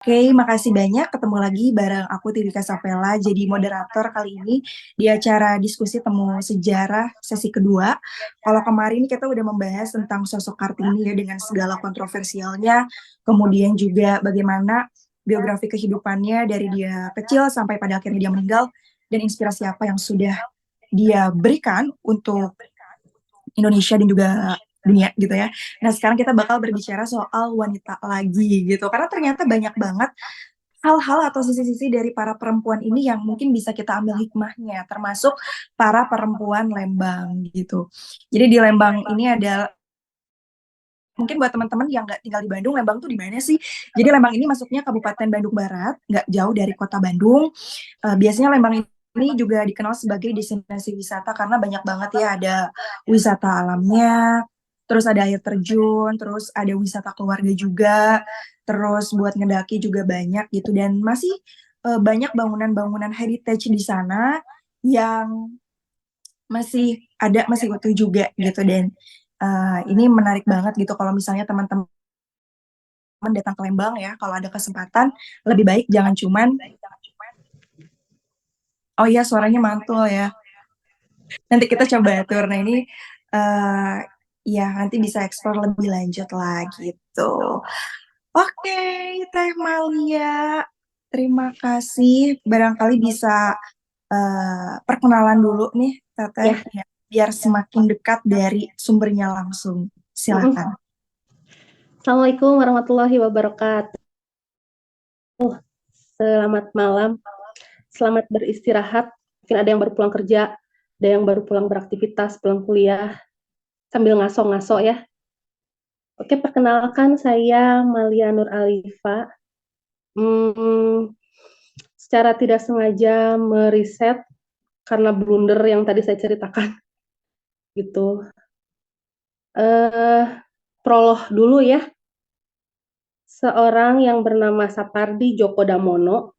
Oke, makasih banyak. Ketemu lagi bareng aku Tivika Safela jadi moderator kali ini di acara diskusi temu sejarah sesi kedua. Kalau kemarin kita udah membahas tentang sosok Kartini ya dengan segala kontroversialnya, kemudian juga bagaimana biografi kehidupannya dari dia kecil sampai pada akhirnya dia meninggal dan inspirasi apa yang sudah dia berikan untuk Indonesia dan juga dunia gitu ya. Nah, sekarang kita bakal berbicara soal wanita lagi gitu. Karena ternyata banyak banget hal-hal atau sisi-sisi dari para perempuan ini yang mungkin bisa kita ambil hikmahnya, termasuk para perempuan Lembang gitu. Jadi di Lembang ini ada mungkin buat teman-teman yang nggak tinggal di Bandung, Lembang tuh di mana sih? Jadi Lembang ini masuknya Kabupaten Bandung Barat, nggak jauh dari kota Bandung. Biasanya Lembang ini juga dikenal sebagai destinasi wisata karena banyak banget ya ada wisata alamnya, terus ada air terjun, terus ada wisata keluarga juga, terus buat ngedaki juga banyak gitu dan masih banyak bangunan-bangunan heritage di sana yang masih ada, masih utuh juga gitu dan ini menarik banget gitu kalau misalnya teman-teman datang ke Lembang ya, kalau ada kesempatan lebih baik jangan cuman oh iya suaranya mantul ya. Nanti kita coba atur. Nah ini uh, ya nanti bisa eksplor lebih lanjut lah gitu. Oke, Teh Malia, terima kasih. Barangkali bisa perkenalan dulu nih, Teteh, Ya, ya, biar semakin dekat dari sumbernya langsung. mm-mm. Silakan. Assalamualaikum warahmatullahi wabarakatuh. Selamat malam, selamat beristirahat. Mungkin ada yang baru pulang kerja, ada yang baru pulang beraktivitas, pulang kuliah, sambil ngaso-ngaso ya. Oke, perkenalkan saya Malia Nur Alifa. Hmm, Secara tidak sengaja meriset karena blunder yang tadi saya ceritakan gitu. Eh, Prolog dulu ya. Seorang yang bernama Sapardi Djoko Damono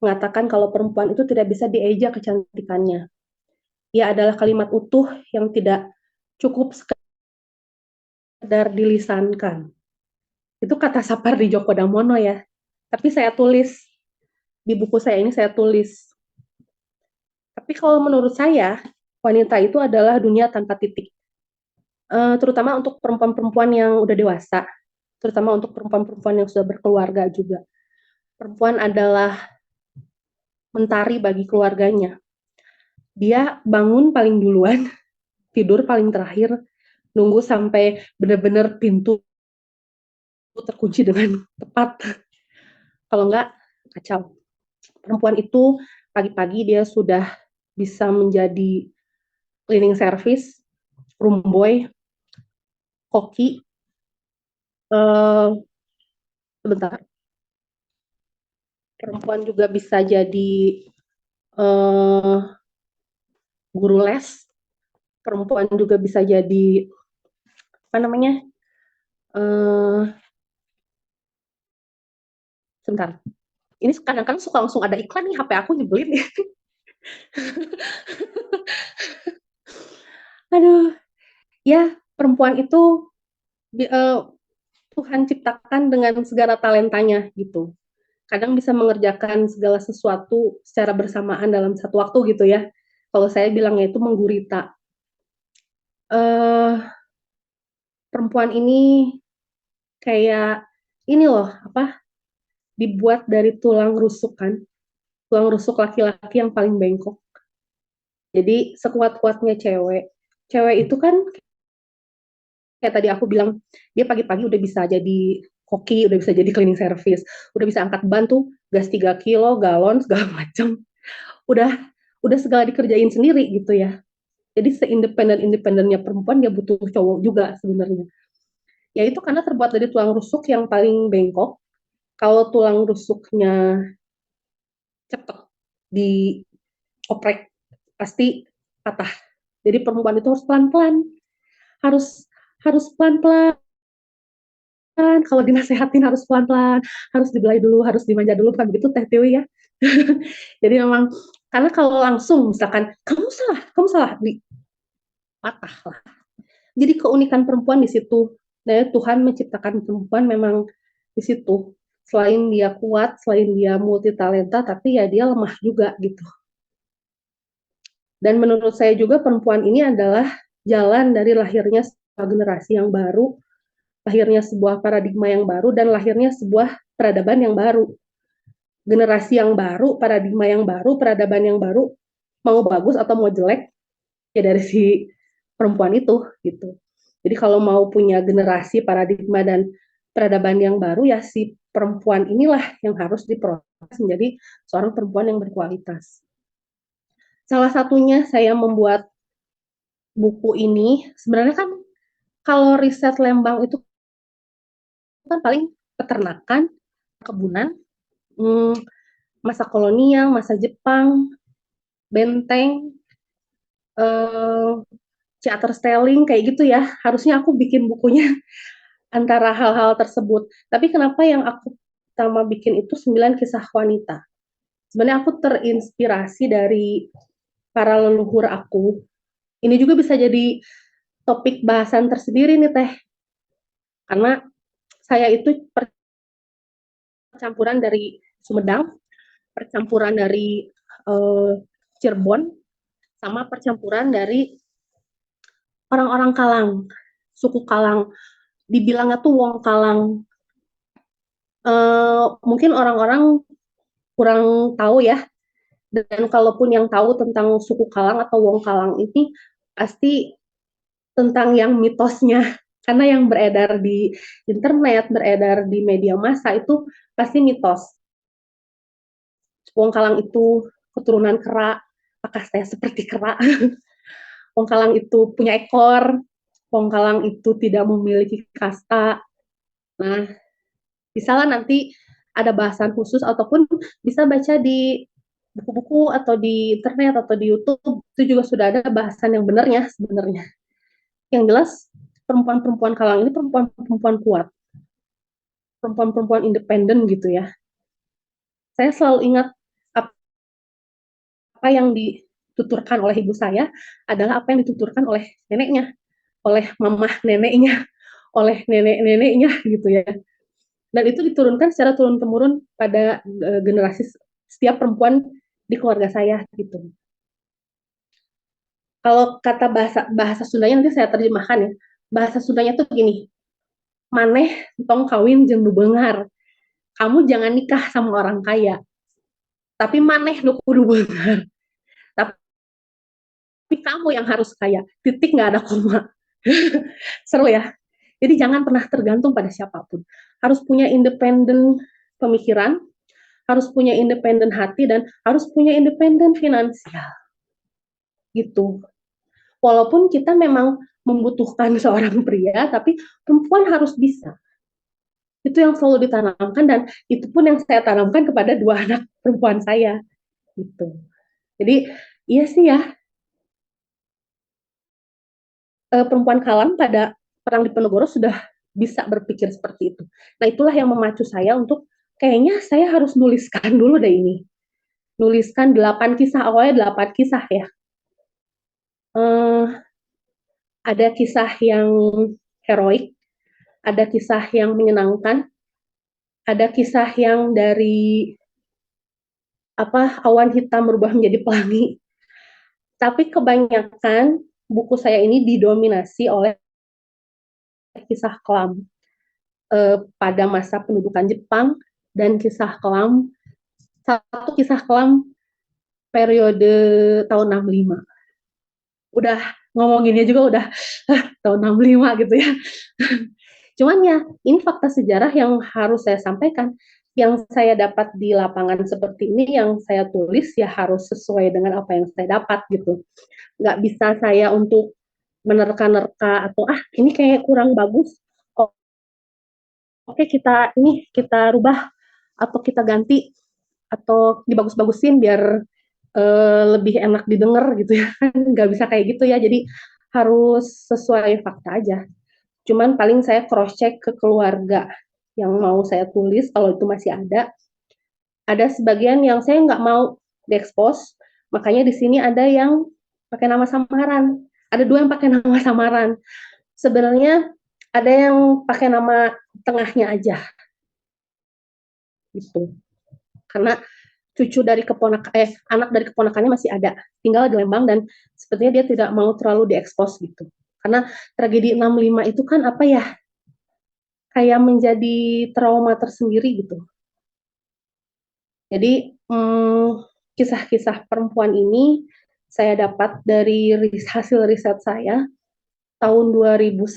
mengatakan kalau perempuan itu tidak bisa dieja kecantikannya. Ia adalah kalimat utuh yang tidak cukup sekedar dilisankan. Itu kata Sapardi Djoko Damono ya. Tapi saya tulis, di buku saya ini saya tulis. Tapi kalau menurut saya, wanita itu adalah dunia tanpa titik. Terutama untuk perempuan-perempuan yang udah dewasa. Terutama untuk perempuan-perempuan yang sudah berkeluarga juga. Perempuan adalah mentari bagi keluarganya. Dia bangun paling duluan, tidur paling terakhir, nunggu sampai benar-benar pintu terkunci dengan tepat. Kalau enggak, kacau. Perempuan itu pagi-pagi dia sudah bisa menjadi cleaning service, room boy, koki, eh, sebentar. Perempuan juga bisa jadi eh, guru les. Perempuan juga bisa jadi apa namanya? Eh, Sebentar. Ini kadang-kadang suka langsung ada iklan nih HP aku nyebelin nih. Aduh, ya perempuan itu Tuhan ciptakan dengan segala talentanya gitu. Kadang bisa mengerjakan segala sesuatu secara bersamaan dalam satu waktu gitu ya. Kalau saya bilangnya itu menggurita. Eh Perempuan ini kayak ini loh, apa? Dibuat dari tulang rusuk kan. Tulang rusuk laki-laki yang paling bengkok. Jadi sekuat-kuatnya cewek. Cewek itu kan kayak tadi aku bilang, dia pagi-pagi udah bisa jadi koki, udah bisa jadi cleaning service, udah bisa angkat ban tuh, gas 3 kilo, galon, segala macam. Udah udah segala dikerjain sendiri gitu ya. Jadi seindependen-independennya perempuan dia butuh cowok juga sebenarnya. Ya itu karena terbuat dari tulang rusuk yang paling bengkok. Kalau tulang rusuknya cepet dioprek pasti patah. Jadi perempuan itu harus pelan-pelan, harus harus pelan-pelan. Kalau dinasehatin harus pelan-pelan, harus dibelai dulu, harus dimanja dulu, kan begitu Teh Tiwi ya. Jadi memang karena kalau langsung misalkan kamu salah di patah lah. Jadi keunikan perempuan di situ. Nah, Tuhan menciptakan perempuan memang di situ. Selain dia kuat, selain dia multi talenta, tapi ya dia lemah juga gitu. Dan menurut saya juga perempuan ini adalah jalan dari lahirnya sebuah generasi yang baru, lahirnya sebuah paradigma yang baru, dan lahirnya sebuah peradaban yang baru. Generasi yang baru, paradigma yang baru, peradaban yang baru, mau bagus atau mau jelek, ya dari si perempuan itu gitu. Jadi kalau mau punya generasi paradigma dan peradaban yang baru, ya si perempuan inilah yang harus diproses menjadi seorang perempuan yang berkualitas. Salah satunya saya membuat buku ini, sebenarnya kan kalau riset Lembang itu kan paling peternakan, kebunan, masa kolonial, masa Jepang, benteng, eh, theater styling kayak gitu ya. Harusnya aku bikin bukunya antara hal-hal tersebut. Tapi kenapa yang aku pertama bikin itu 9 kisah wanita? Sebenarnya aku terinspirasi dari para leluhur aku. Ini juga bisa jadi topik bahasan tersendiri nih Teh. Karena saya itu percampuran dari Sumedang, percampuran dari Cirebon, sama percampuran dari orang-orang Kalang, suku Kalang. Dibilangnya tuh Wong Kalang. Mungkin orang-orang kurang tahu ya, dan kalaupun yang tahu tentang suku Kalang atau Wong Kalang ini pasti tentang yang mitosnya, karena yang beredar di internet, beredar di media massa itu pasti mitos. Wong Kalang itu keturunan kera, apakah saya seperti kera? Wong Kalang itu punya ekor, Wong Kalang itu tidak memiliki kasta. Nah, misalnya nanti ada bahasan khusus ataupun bisa baca di buku-buku atau di internet atau di YouTube, itu juga sudah ada bahasan yang benarnya sebenarnya. Yang jelas perempuan-perempuan Kalang ini perempuan-perempuan kuat, perempuan-perempuan independen gitu ya. Saya selalu ingat apa yang dituturkan oleh ibu saya adalah apa yang dituturkan oleh neneknya, oleh mamah neneknya, oleh nenek-neneknya gitu ya. Dan itu diturunkan secara turun-temurun pada generasi setiap perempuan di keluarga saya gitu. Kalau kata bahasa Sundanya nanti saya terjemahkan ya. Bahasa Sundanya tuh gini, maneh tong kawin jeung bebengar. Kamu jangan nikah sama orang kaya, tapi maneh nu kudu bebengar. Tapi kamu yang harus kaya. Titik nggak ada koma. Seru ya. Jadi jangan pernah tergantung pada siapapun. Harus punya independen pemikiran, harus punya independen hati, dan harus punya independen finansial. Gitu. Walaupun kita memang membutuhkan seorang pria, tapi perempuan harus bisa. Itu yang selalu ditanamkan, dan itu pun yang saya tanamkan kepada dua anak perempuan saya. Gitu. Jadi, iya sih ya, perempuan Kalam pada Perang Diponegoro sudah bisa berpikir seperti itu. Nah, itulah yang memacu saya untuk kayaknya saya harus nuliskan dulu deh ini. Nuliskan 8 kisah, awalnya 8 kisah ya. Ada kisah yang heroik, ada kisah yang menyenangkan, ada kisah yang dari awan hitam berubah menjadi pelangi. Tapi kebanyakan buku saya ini didominasi oleh kisah kelam pada masa pendudukan Jepang, dan kisah kelam, satu kisah kelam periode tahun 65. Udah ngomonginnya juga udah tahun 65 gitu ya. Cuman ya, ini fakta sejarah yang harus saya sampaikan. Yang saya dapat di lapangan seperti ini, yang saya tulis ya harus sesuai dengan apa yang saya dapat gitu. Nggak bisa saya untuk menerka-nerka atau ini kayak kurang bagus. Oke, kita rubah atau kita ganti atau dibagus-bagusin biar lebih enak didengar gitu ya. Nggak bisa kayak gitu ya. Jadi harus sesuai fakta aja. Cuman paling saya cross check ke keluarga yang mau saya tulis kalau itu masih ada. Ada sebagian yang saya nggak mau diekspos, makanya di sini ada yang pakai nama samaran. Ada 2 yang pakai nama samaran. Sebenarnya ada yang pakai nama tengahnya aja. gitu. Karena anak dari keponakannya masih ada, tinggal di Lembang dan sepertinya dia tidak mau terlalu diekspos gitu. Karena tragedi 65 itu kan apa ya, kayak menjadi trauma tersendiri gitu. Jadi kisah-kisah perempuan ini saya dapat dari hasil riset saya tahun 2009.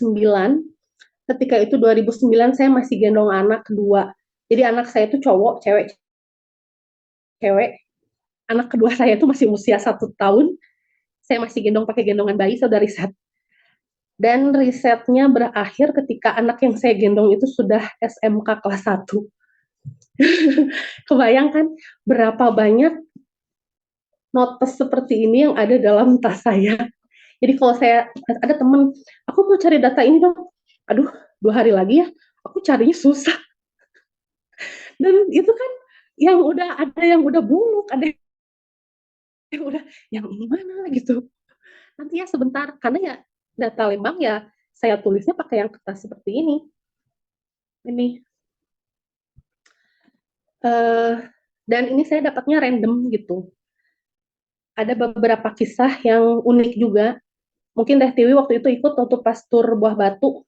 Ketika itu 2009 saya masih gendong anak kedua. Jadi anak saya itu cowok, cewek, cewek. Anak kedua saya itu masih usia 1 tahun. Saya masih gendong pakai gendongan bayi, saya udah riset. Dan risetnya berakhir ketika anak yang saya gendong itu sudah SMK kelas 1. Kebayangkan berapa banyak notes seperti ini yang ada dalam tas saya. Jadi kalau saya ada teman, aku mau cari data ini dong. Aduh, 2 hari lagi ya, aku carinya susah. Dan itu kan yang udah buluk, ada yang udah yang ini mana gitu. Nanti ya sebentar, karena ya data Lembang ya saya tulisnya pakai yang kertas seperti ini. Ini. Dan ini saya dapatnya random gitu. Ada beberapa kisah yang unik juga. Mungkin Teh Tiwi waktu itu ikut waktu pas tur Buah Batu.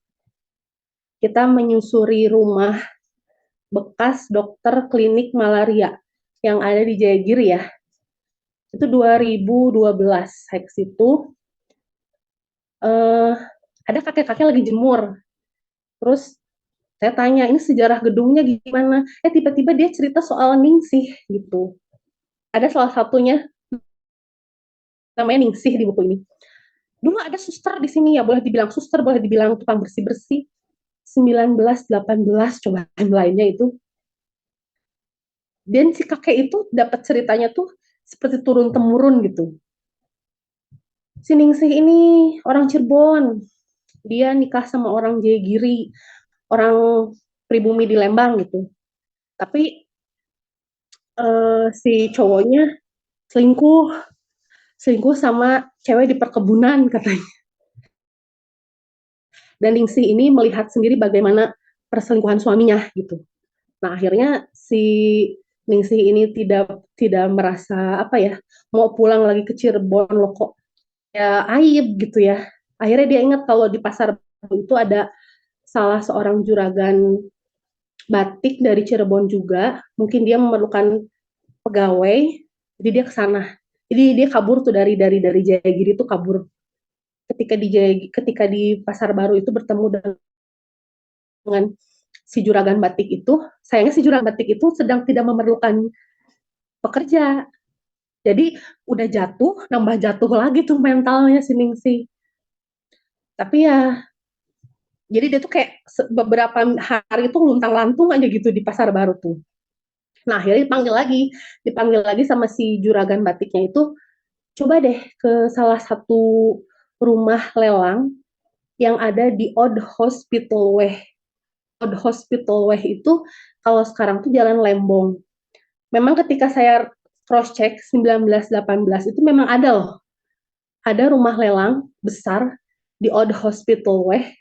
Kita menyusuri rumah bekas dokter klinik malaria yang ada di Jayagiri ya. Itu 2012. Saya ke situ. Ada kakek-kakek lagi jemur. Terus saya tanya, ini sejarah gedungnya gimana? Tiba-tiba dia cerita soal Ningsih gitu. Ada salah satunya namanya Ningsih di buku ini. Dulu ada suster di sini ya, boleh dibilang suster, boleh dibilang tukang bersih-bersih. 1918 coba lainnya itu. Dan si kakek itu dapat ceritanya tuh seperti turun-temurun gitu. Si Ningsih ini orang Cirebon. Dia nikah sama orang Jayagiri, orang pribumi di Lembang gitu. Tapi si cowoknya selingkuh sama cewek di perkebunan katanya. Dan Ningsih ini melihat sendiri bagaimana perselingkuhan suaminya gitu. Nah akhirnya si Ningsih ini tidak merasa apa ya, mau pulang lagi ke Cirebon loh kok ya aib gitu ya. Akhirnya dia ingat kalau di pasar itu ada salah seorang juragan batik dari Cirebon juga, mungkin dia memerlukan pegawai, jadi dia ke sana. Jadi dia kabur tuh dari Jayagiri itu kabur. Ketika di Pasar Baru itu bertemu dengan si juragan batik itu, sayangnya si juragan batik itu sedang tidak memerlukan pekerja. Jadi udah jatuh, nambah jatuh lagi tuh mentalnya si Ningsih. Tapi ya, jadi dia tuh kayak beberapa hari itu luntang-lantung aja gitu di Pasar Baru tuh. Nah akhirnya dipanggil lagi sama si juragan batiknya itu, coba deh ke salah satu rumah lelang yang ada di Old Hospital Way. Old Hospital Way itu kalau sekarang tuh Jalan Lembong. Memang ketika saya cross check 1918 itu memang ada loh. Ada rumah lelang besar di Old Hospital Way,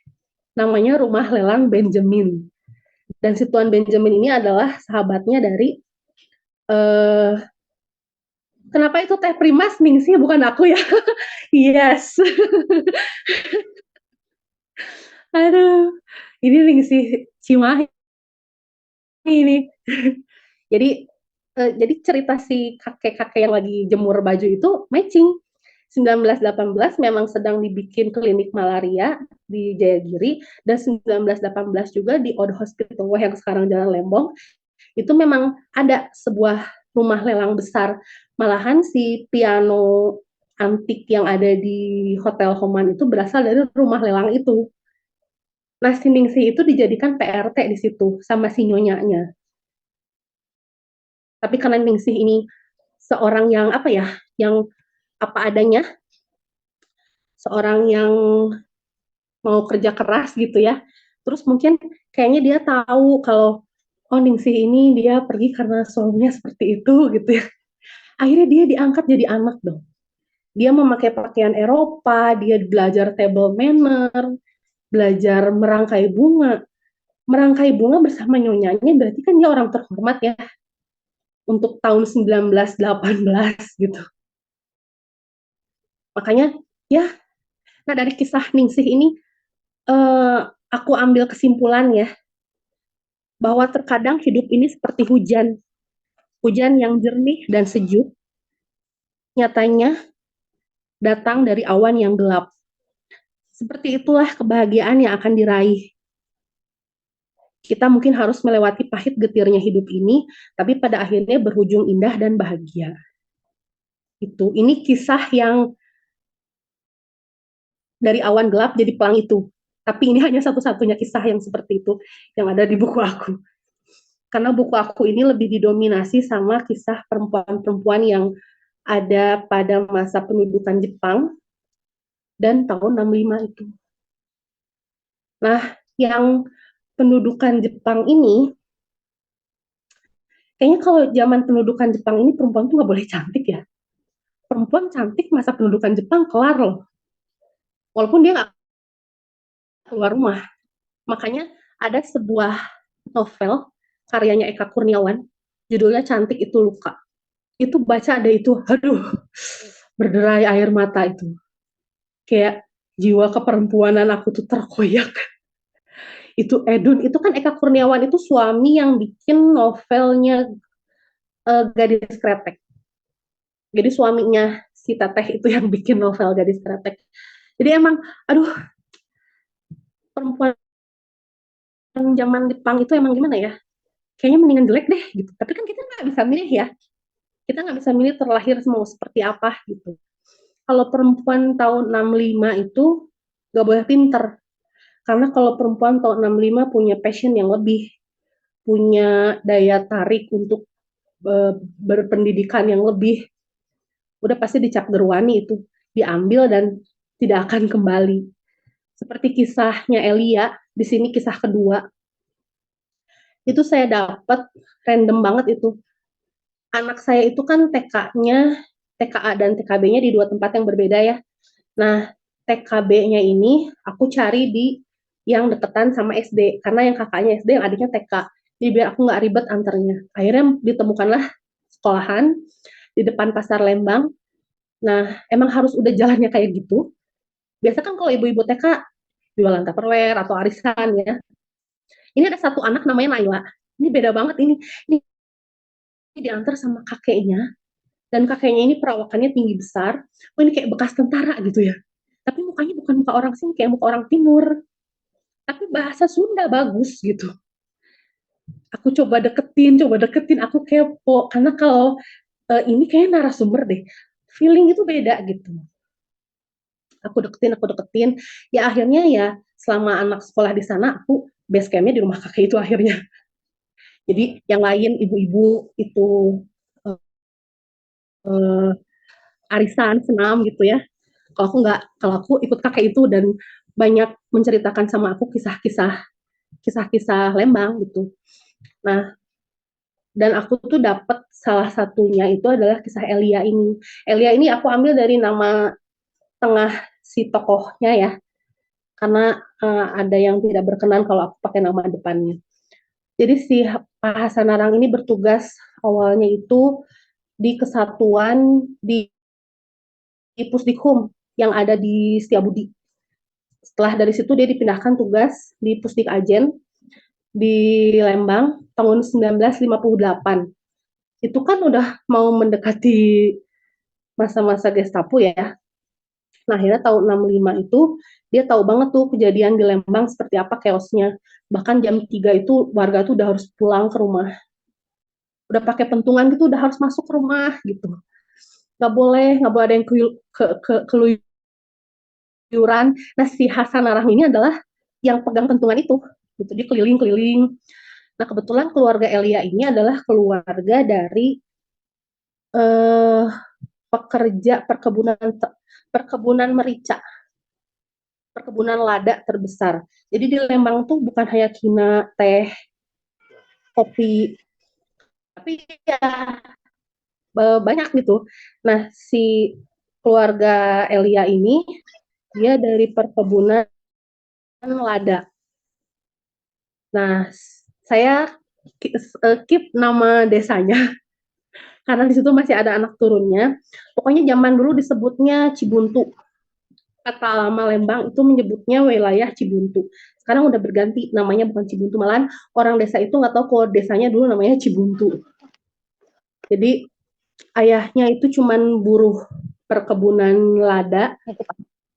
namanya Rumah Lelang Benjamin. Dan si Tuan Benjamin ini adalah sahabatnya dari kenapa itu Teh Primas Ningsih bukan aku ya? Yes. Aduh, ini Ningsih Cimahi ini. Jadi cerita si kakek-kakek yang lagi jemur baju itu matching. 1918 memang sedang dibikin klinik malaria di Jayagiri, dan 1918 juga di Old Hospital yang sekarang Jalan Lembong itu memang ada sebuah rumah lelang besar. Malahan si piano antik yang ada di Hotel Homan itu berasal dari rumah lelang itu. Nah, si Ningsih itu dijadikan PRT di situ sama si nyonyanya. Tapi karena Ningsih ini seorang yang apa ya, yang apa adanya, seorang yang mau kerja keras gitu ya. Terus mungkin kayaknya dia tahu kalau oh Ningsih ini dia pergi karena suaminya seperti itu gitu ya. Akhirnya dia diangkat jadi anak dong. Dia memakai pakaian Eropa, dia belajar table manner, belajar merangkai bunga. merangkai bunga bersama nyonyanya, berarti kan dia orang terhormat ya untuk tahun 1918 gitu. Makanya ya, nah dari kisah Ningsih ini aku ambil kesimpulan ya, bahwa terkadang hidup ini seperti hujan, hujan yang jernih dan sejuk, nyatanya datang dari awan yang gelap. Seperti itulah kebahagiaan yang akan diraih. Kita mungkin harus melewati pahit getirnya hidup ini, tapi pada akhirnya berujung indah dan bahagia. Ini kisah yang dari awan gelap jadi pelang itu. Tapi ini hanya satu-satunya kisah yang seperti itu yang ada di buku aku. Karena buku aku ini lebih didominasi sama kisah perempuan-perempuan yang ada pada masa pendudukan Jepang dan tahun 65 itu. Nah, yang pendudukan Jepang ini, kayaknya kalau zaman pendudukan Jepang ini perempuan tuh nggak boleh cantik ya. Perempuan cantik masa pendudukan Jepang kelar loh. Walaupun dia nggak keluar rumah. Makanya ada sebuah novel karyanya Eka Kurniawan, judulnya Cantik Itu Luka. Itu baca ada itu, aduh, berderai air mata itu. Kayak jiwa keperempuanan aku tuh terkoyak. Itu Edun, itu kan Eka Kurniawan itu suami yang bikin novelnya Gadis Kretek. Jadi suaminya si Teteh itu yang bikin novel Gadis Kretek. Jadi emang, aduh, perempuan zaman Jepang itu emang gimana ya? Kayaknya mendingan jelek deh gitu. Tapi kan kita nggak bisa milih ya. Kita nggak bisa milih terlahir mau seperti apa gitu. Kalau perempuan tahun 65 itu nggak boleh pinter. Karena kalau perempuan tahun 65 punya passion yang lebih, punya daya tarik untuk berpendidikan yang lebih, udah pasti dicap gerwani itu, diambil dan tidak akan kembali. Seperti kisahnya Elia, di sini kisah kedua, itu saya dapat random banget itu. Anak saya itu kan TK-nya, TKA dan TKB-nya di dua tempat yang berbeda ya. Nah, TKB-nya ini aku cari di yang deketan sama SD, karena yang kakaknya SD, yang adiknya TK. Jadi biar aku nggak ribet antarnya. Akhirnya ditemukanlah sekolahan di depan Pasar Lembang. Nah, emang harus udah jalannya kayak gitu. Biasa kan kalau ibu-ibu TK jualan Tupperware atau arisan ya. Ini ada satu anak namanya Naila. Ini beda banget ini. Ini diantar sama kakeknya, dan kakeknya ini perawakannya tinggi besar. Oh, ini kayak bekas tentara gitu ya. Tapi mukanya bukan muka orang sini, kayak muka orang timur. Tapi bahasa Sunda bagus gitu. Aku coba deketin, aku kepo. Karena kalau ini kayak narasumber deh. Feeling itu beda gitu. Aku deketin. Ya akhirnya ya selama anak sekolah di sana, aku base campnya di rumah kakek itu akhirnya. Jadi yang lain ibu-ibu itu uh, arisan, senam gitu ya. Kalau aku ikut kakek itu dan banyak menceritakan sama aku kisah-kisah Lembang gitu. Nah, dan aku tuh dapat salah satunya itu adalah kisah Elia ini. Elia ini aku ambil dari nama tengah si tokohnya ya, karena ada yang tidak berkenan kalau aku pakai nama depannya. Jadi si Pak Hasanarang ini bertugas awalnya itu di kesatuan di Pusdikum yang ada di Setiabudi. Setelah dari situ dia dipindahkan tugas di Pusdik Ajen di Lembang tahun 1958. Itu kan udah mau mendekati masa-masa Gestapo ya. Nah, akhirnya tahun 65 itu dia tahu banget tuh kejadian di Lembang seperti apa chaosnya. Bahkan jam 3 itu warga tuh udah harus pulang ke rumah. Udah pakai pentungan gitu udah harus masuk ke rumah gitu. Nggak boleh ada yang keluyuran. Nah, si Hasan Narahmi ini adalah yang pegang pentungan itu. Gitu, dia keliling-keliling. Nah, kebetulan keluarga Elia ini adalah keluarga dari eh, pekerja perkebunan merica, perkebunan lada terbesar. Jadi di Lembang tuh bukan hanya kina, teh, kopi, tapi ya banyak gitu. Nah, si keluarga Elia ini dia dari perkebunan lada. Nah, saya keep nama desanya karena di situ masih ada anak turunnya. Pokoknya zaman dulu disebutnya Cibuntu. Kata lama Lembang itu menyebutnya wilayah Cibuntu. Sekarang udah berganti namanya, bukan Cibuntu, malahan orang desa itu nggak tahu kalau desanya dulu namanya Cibuntu. Jadi ayahnya itu cuman buruh perkebunan lada,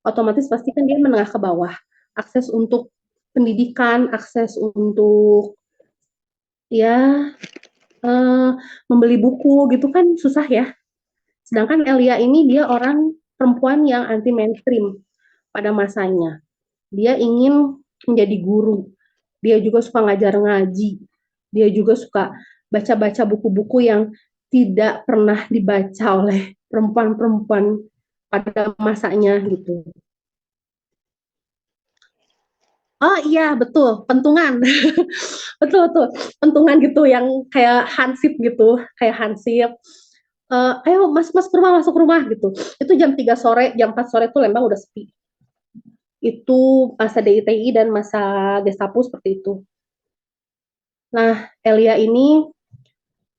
otomatis pasti kan dia menengah ke bawah. Akses untuk pendidikan, akses untuk ya membeli buku gitu kan susah ya. Sedangkan Elia ini dia orang perempuan yang anti mainstream pada masanya. Dia ingin menjadi guru. Dia juga suka ngajar ngaji. Dia juga suka baca-baca buku-buku yang tidak pernah dibaca oleh perempuan-perempuan pada masanya gitu. Oh iya betul, pentungan. Betul betul. Pentungan gitu yang kayak hansip gitu, kayak hansip. Ayo mas mas ke rumah, masuk rumah gitu. Itu jam 3 sore, jam 4 sore tuh Lembang udah sepi. Itu masa DITI dan masa Gestapo seperti itu. Nah, Elia ini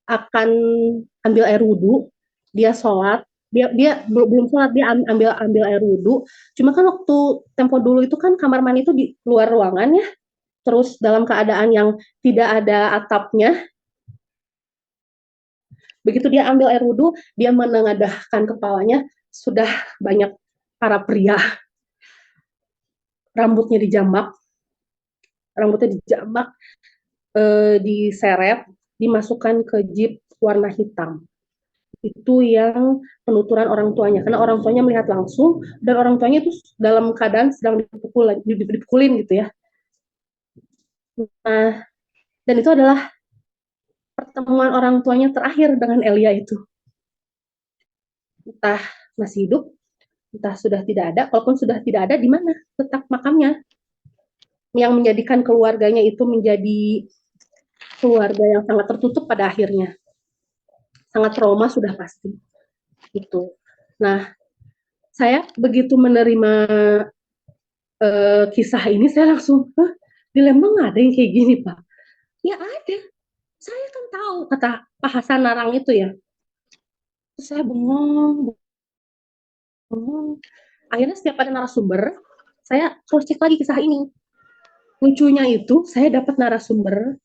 akan ambil air wudhu, dia sholat, dia belum sholat, dia ambil ambil air wudhu. Cuma kan waktu tempo dulu itu kan kamar mandi itu di luar ruangan ya, terus dalam keadaan yang tidak ada atapnya. Begitu dia ambil air wudhu, dia menengadahkan kepalanya, sudah banyak para pria, rambutnya dijambak, diseret, dimasukkan ke jeep warna hitam. Itu yang penuturan orang tuanya, karena orang tuanya melihat langsung dan orang tuanya itu dalam keadaan sedang dipukulin gitu ya. Nah, dan itu adalah pertemuan orang tuanya terakhir dengan Elia itu. Entah masih hidup, entah sudah tidak ada. Kalaupun sudah tidak ada, di mana letak makamnya? Yang menjadikan keluarganya itu menjadi keluarga yang sangat tertutup pada akhirnya. Sangat trauma sudah pasti. Itu. Nah, saya begitu menerima kisah ini, saya langsung, di Lembang ada yang kayak gini, Pak? Ya ada. Saya kan tahu, kata Pak Hasan Narang itu ya. Terus saya bengong, bengong. Akhirnya setiap ada narasumber, saya terus cek lagi kisah ini. Lucunya itu, saya dapat narasumber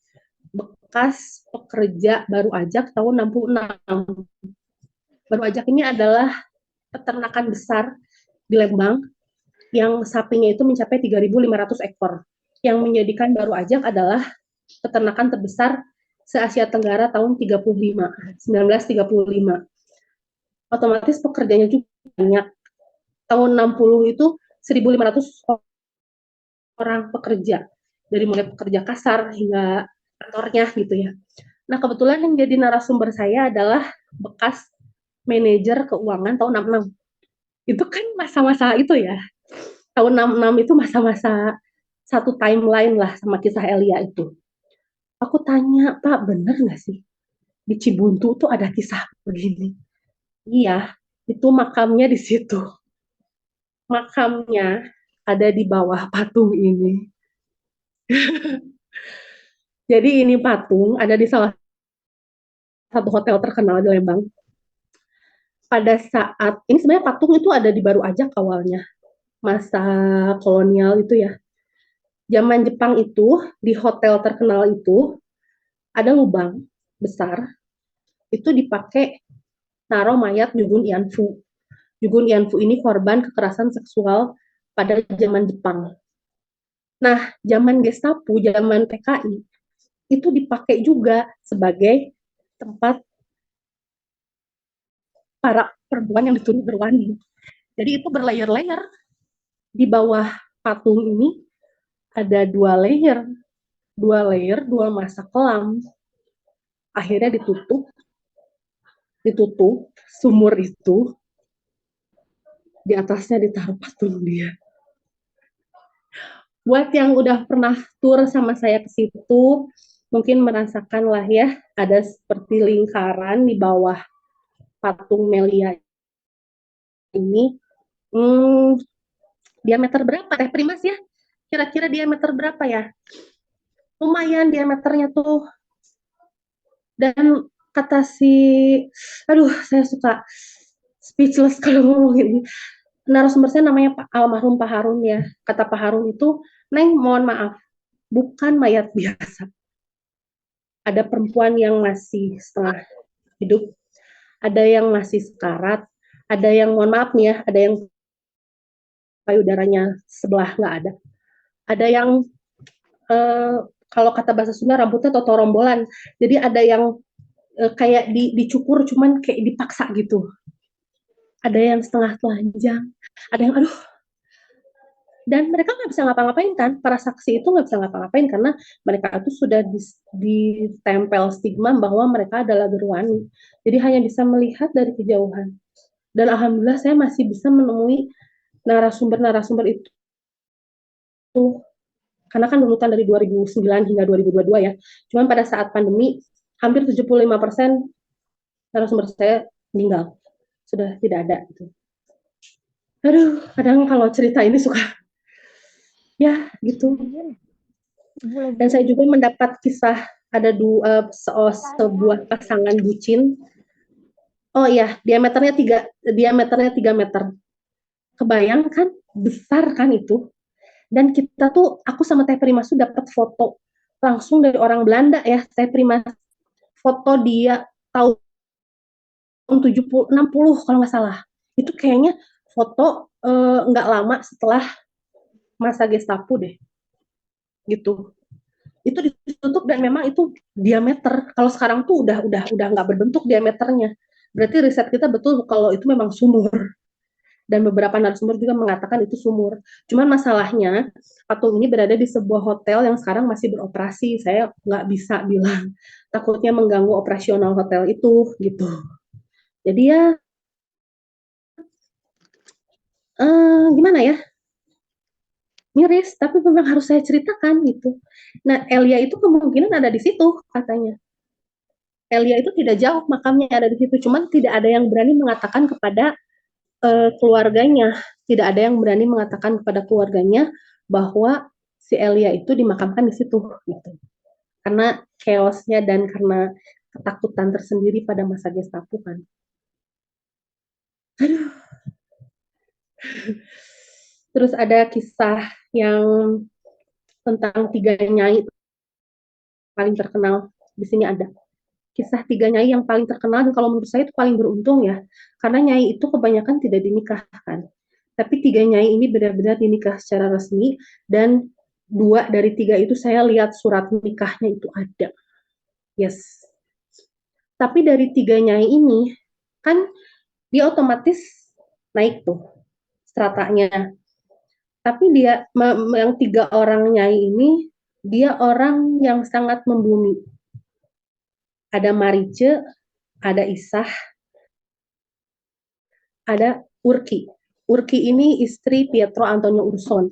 bekas pekerja baru ajak tahun 66. Baru ajak ini adalah peternakan besar di Lembang yang sapinya itu mencapai 3.500 ekor. Yang menjadikan baru ajak adalah peternakan terbesar se-Asia Tenggara tahun 1935. Otomatis pekerjanya juga banyak. Tahun 60 itu 1.500 orang pekerja. Dari mulai pekerja kasar hingga kantornya gitu ya. Nah, kebetulan yang jadi narasumber saya adalah bekas manajer keuangan tahun 66. Itu kan masa-masa itu ya. Tahun 66 itu masa-masa satu timeline lah sama kisah Elia itu. Aku tanya, Pak, bener nggak sih? Di Cibuntu tuh ada kisah begini. Iya, itu makamnya di situ. Makamnya ada di bawah patung ini. Jadi ini patung ada di salah satu hotel terkenal di Lembang. Pada saat ini sebenarnya patung itu ada di Baru Ajak awalnya, masa kolonial itu ya. Zaman Jepang itu di hotel terkenal itu ada lubang besar, itu dipakai naruh mayat Jugun Yanfu. Jugun Yanfu ini korban kekerasan seksual pada zaman Jepang. Nah, zaman Gestapo, zaman PKI, itu dipakai juga sebagai tempat para perempuan yang dituduh berwani. Jadi itu berlayer-layer. Di bawah patung ini ada dua masa kelam. Akhirnya ditutup sumur itu, di atasnya ditaruh patung dia. Buat yang udah pernah tur sama saya ke situ, mungkin merasakan lah ya, ada seperti lingkaran di bawah patung Melia ini. Diameter berapa Teh Primas ya? Kira-kira diameter berapa ya? lumayan diameternya tuh. Dan kata si, aduh saya suka speechless kalau ngomongin. Narasumber saya namanya almarhum Pak Harun ya. Kata Pak Harun itu, Neng mohon maaf, bukan mayat biasa. Ada perempuan yang masih setengah hidup, ada yang masih sekarat, ada yang mohon maaf nih ya, ada yang payudaranya sebelah nggak ada yang eh, kalau kata bahasa Sunda rambutnya totorombolan, jadi ada yang kayak dicukur cuman kayak dipaksa gitu, ada yang setengah telanjang, ada yang aduh, dan mereka nggak bisa ngapa-ngapain kan, para saksi itu nggak bisa ngapa-ngapain karena mereka itu sudah ditempel stigma bahwa mereka adalah gerwani, jadi hanya bisa melihat dari kejauhan. Dan alhamdulillah saya masih bisa menemui narasumber-narasumber itu, karena kan runutan dari 2009 hingga 2022 ya. Cuman pada saat pandemi hampir 75% narasumber saya meninggal, sudah tidak ada gitu. Aduh, kadang kalau cerita ini suka ya gitu. Dan saya juga mendapat kisah ada sebuah pasangan bucin. Oh iya, diameternya 3 meter. Kebayang kan, besar kan itu. Dan kita tuh, aku sama Teh Primas tuh dapat foto langsung dari orang Belanda ya, Teh Primas. Foto dia tahun 70, 60 kalau nggak salah. Itu kayaknya foto nggak lama setelah masa Gestapo deh. Gitu. Itu ditutup dan memang itu diameter. Kalau sekarang tuh udah nggak berbentuk diameternya. Berarti riset kita betul kalau itu memang sumur. Dan beberapa narasumber juga mengatakan itu sumur. Cuman masalahnya patung ini berada di sebuah hotel yang sekarang masih beroperasi. Saya nggak bisa bilang, takutnya mengganggu operasional hotel itu gitu. Jadi ya gimana ya, miris, tapi memang harus saya ceritakan gitu. Nah, Elia itu kemungkinan ada di situ katanya. Elia itu tidak jauh makamnya ada di situ, cuman tidak ada yang berani mengatakan kepada keluarganya, tidak ada yang berani mengatakan kepada keluarganya bahwa si Elia itu dimakamkan di situ gitu. Karena chaosnya dan karena ketakutan tersendiri pada masa Gestapo kan. Aduh. Terus ada kisah yang tentang 3 nyai paling terkenal. Di sini ada kisah 3 nyai yang paling terkenal, dan kalau menurut saya itu paling beruntung ya, karena nyai itu kebanyakan tidak dinikahkan, tapi 3 nyai ini benar-benar dinikah secara resmi, dan 2 dari 3 itu saya lihat surat nikahnya itu ada. Yes. Tapi dari 3 nyai ini kan dia otomatis naik tuh stratanya. Tapi dia yang 3 orang nyai ini dia orang yang sangat membumi. Ada Marice, ada Isah, ada Urki. Urki ini istri Pietro Antonio Urson,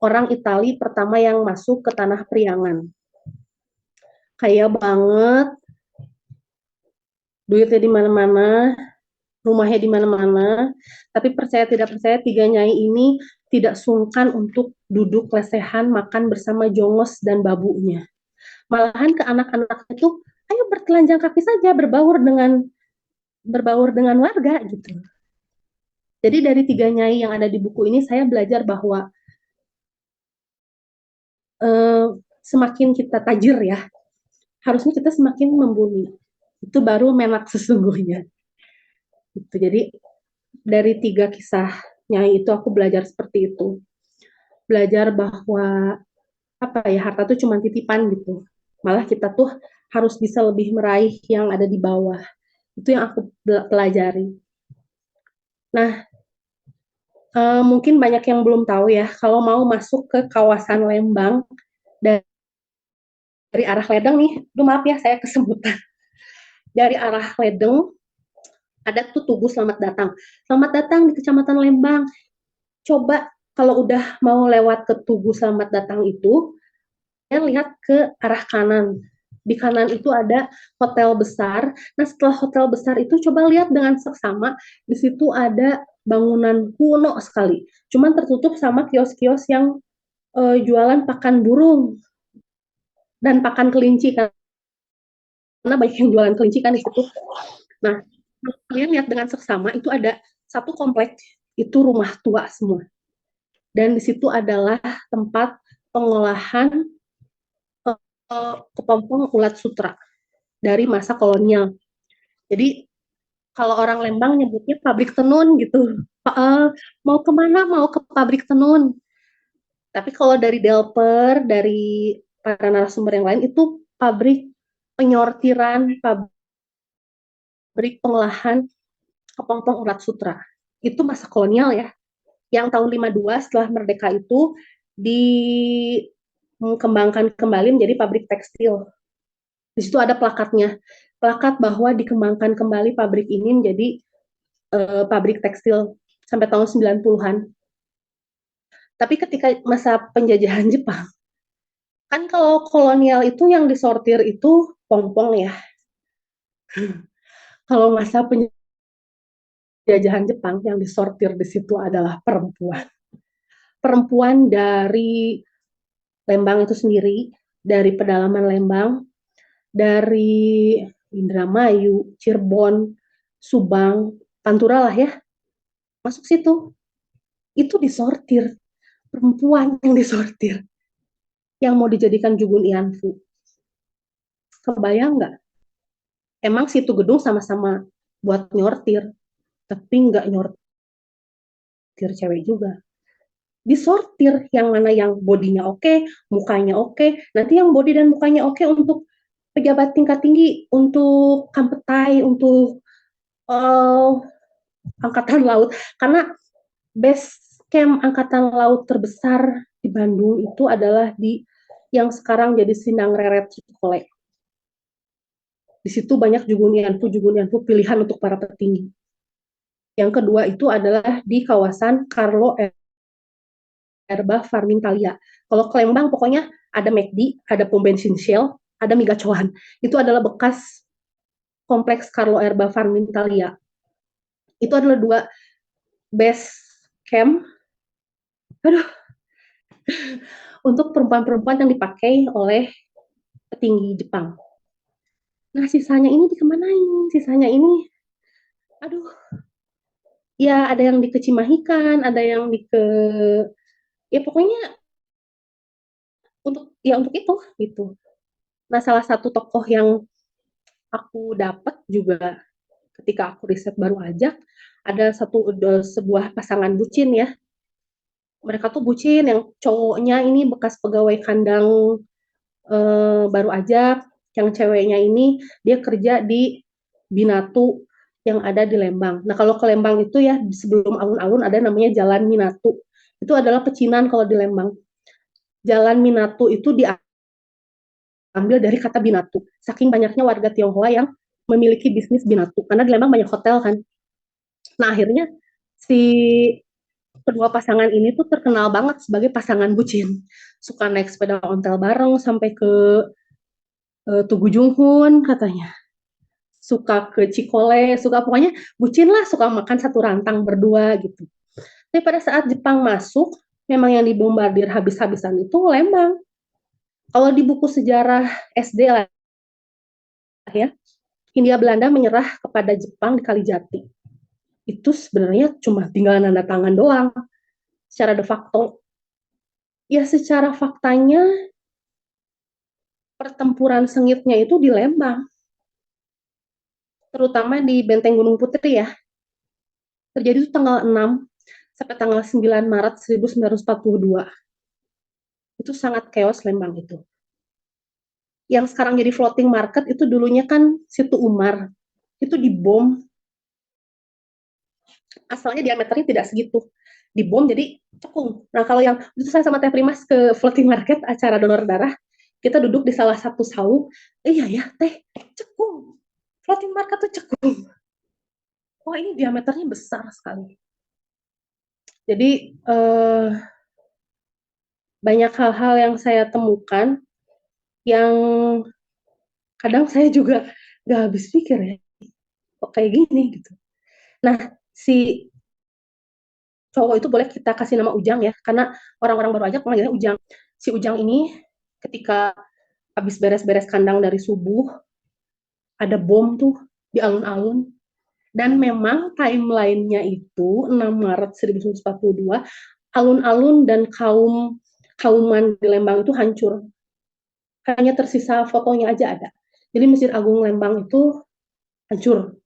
orang Itali pertama yang masuk ke tanah Priangan. Kaya banget, duitnya di mana-mana, rumahnya di mana-mana, tapi percaya tidak percaya 3 nyai ini tidak sungkan untuk duduk lesehan makan bersama jongos dan babunya. Malahan ke anak-anak itu, ayo bertelanjang kaki saja, berbaur dengan warga gitu. Jadi dari 3 nyai yang ada di buku ini saya belajar bahwa semakin kita tajir ya, harusnya kita semakin membumi. Itu baru menak sesungguhnya. Gitu. Jadi dari 3 kisah nyai itu aku belajar seperti itu. Belajar bahwa apa ya, harta itu cuma titipan gitu. Malah kita tuh harus bisa lebih meraih yang ada di bawah. Itu yang aku pelajari. Nah, mungkin banyak yang belum tahu ya, kalau mau masuk ke kawasan Lembang dari arah Ledeng nih, maaf ya saya kesebutan. Dari arah Ledeng ada tuh Tugu Selamat Datang. Selamat datang di Kecamatan Lembang. Coba kalau udah mau lewat ke Tugu Selamat Datang itu, ya lihat ke arah kanan. Di kanan itu ada hotel besar. Nah, setelah hotel besar itu coba lihat dengan seksama, di situ ada bangunan kuno sekali. Cuman tertutup sama kios-kios yang jualan pakan burung. dan pakan kelinci, karena banyak yang jualan kelinci kan di situ. Nah, kalian lihat dengan seksama itu ada satu komplek itu rumah tua semua. Dan di situ adalah tempat pengolahan kepompong ulat sutra dari masa kolonial. Jadi kalau orang Lembang nyebutnya pabrik tenun gitu. Mau kemana? Mau ke pabrik tenun. Tapi kalau dari Delper, dari para narasumber yang lain itu pabrik penyortiran, pabrik pengolahan kepompong ulat sutra. Itu masa kolonial ya. Yang tahun 52 setelah merdeka itu dikembangkan kembali menjadi pabrik tekstil. Di situ ada plakatnya. Plakat bahwa dikembangkan kembali pabrik ini menjadi pabrik tekstil sampai tahun 90-an. Tapi ketika masa penjajahan Jepang, kan kalau kolonial itu yang disortir itu pompong ya. Kalau masa penjajahan Jepang yang disortir di situ adalah perempuan. Perempuan dari Lembang itu sendiri, dari pedalaman Lembang, dari Indramayu, Cirebon, Subang, Pantura lah ya, masuk situ. Itu disortir, perempuan yang disortir, yang mau dijadikan Jugun Ianfu. Kebayang nggak? Emang situ gedung sama-sama buat nyortir, tapi nggak nyortir cewek juga. Disortir yang mana yang bodinya oke, mukanya oke, nanti yang body dan mukanya oke untuk pejabat tingkat tinggi, untuk kampetai, untuk uh, angkatan laut. Karena base camp angkatan laut terbesar di Bandung itu adalah di yang sekarang jadi Sindang Reret Cikole. Di situ banyak jugunianfu pilihan untuk para petinggi. Yang kedua itu adalah di kawasan Carlo Erba Farming Thalia. Kalau ke Lembang pokoknya ada McD, ada pom bensin Shell, ada Migacoan. Itu adalah bekas kompleks Carlo Erba Farming Thalia. Itu adalah dua base camp untuk perempuan-perempuan yang dipakai oleh petinggi Jepang. Nah, sisanya ini dikemanain? Sisanya ini, aduh, ya ada yang di Kecimahikan, ada yang di ke, ya pokoknya untuk itu gitu. Nah, salah satu tokoh yang aku dapat juga ketika aku riset baru aja, ada sebuah pasangan bucin ya. Mereka tuh bucin, yang cowoknya ini bekas pegawai kandang baru aja, yang ceweknya ini dia kerja di Binatu yang ada di Lembang. Nah, kalau ke Lembang itu ya sebelum alun-alun ada namanya Jalan Minatu. Itu adalah pecinan kalau di Lembang. Jalan Minatu itu diambil dari kata Binatu. Saking banyaknya warga Tionghoa yang memiliki bisnis Binatu. Karena di Lembang banyak hotel kan. Nah, akhirnya si kedua pasangan ini tuh terkenal banget sebagai pasangan bucin. Suka naik sepeda ontel bareng sampai ke Tugu Junghun katanya. Suka ke Cikole, suka pokoknya bucin lah, suka makan satu rantang berdua gitu. Tapi pada saat Jepang masuk, memang yang dibombardir habis-habisan itu Lembang. Kalau di buku sejarah SD lah ya, Hindia Belanda menyerah kepada Jepang di Kalijati. Itu sebenarnya cuma tinggal nanda tangan doang. Secara de facto, ya secara faktanya pertempuran sengitnya itu di Lembang. Terutama di Benteng Gunung Putri ya. Terjadi itu tanggal 6 sampai tanggal 9 Maret 1942. Itu sangat chaos Lembang itu. Yang sekarang jadi floating market itu dulunya kan Situ Umar. Itu dibom. Asalnya diameternya tidak segitu. Dibom jadi cekung. Nah, kalau yang itu saya sama Teh Primas ke floating market acara donor darah, kita duduk di salah satu saung. Iya ya, Teh, cekung. Floating market tuh cekung. Wah, ini diameternya besar sekali. Jadi banyak hal-hal yang saya temukan yang kadang saya juga gak habis pikir ya, kok kayak gini gitu. Nah, si cowok itu boleh kita kasih nama Ujang ya, karena orang-orang baru aja panggilnya Ujang. Si Ujang ini ketika habis beres-beres kandang dari subuh, ada bom tuh di alun-alun. Dan memang timeline-nya itu 6 Maret 1942, alun-alun dan kauman di Lembang itu hancur. Hanya tersisa fotonya aja ada. Jadi Masjid Agung Lembang itu hancur.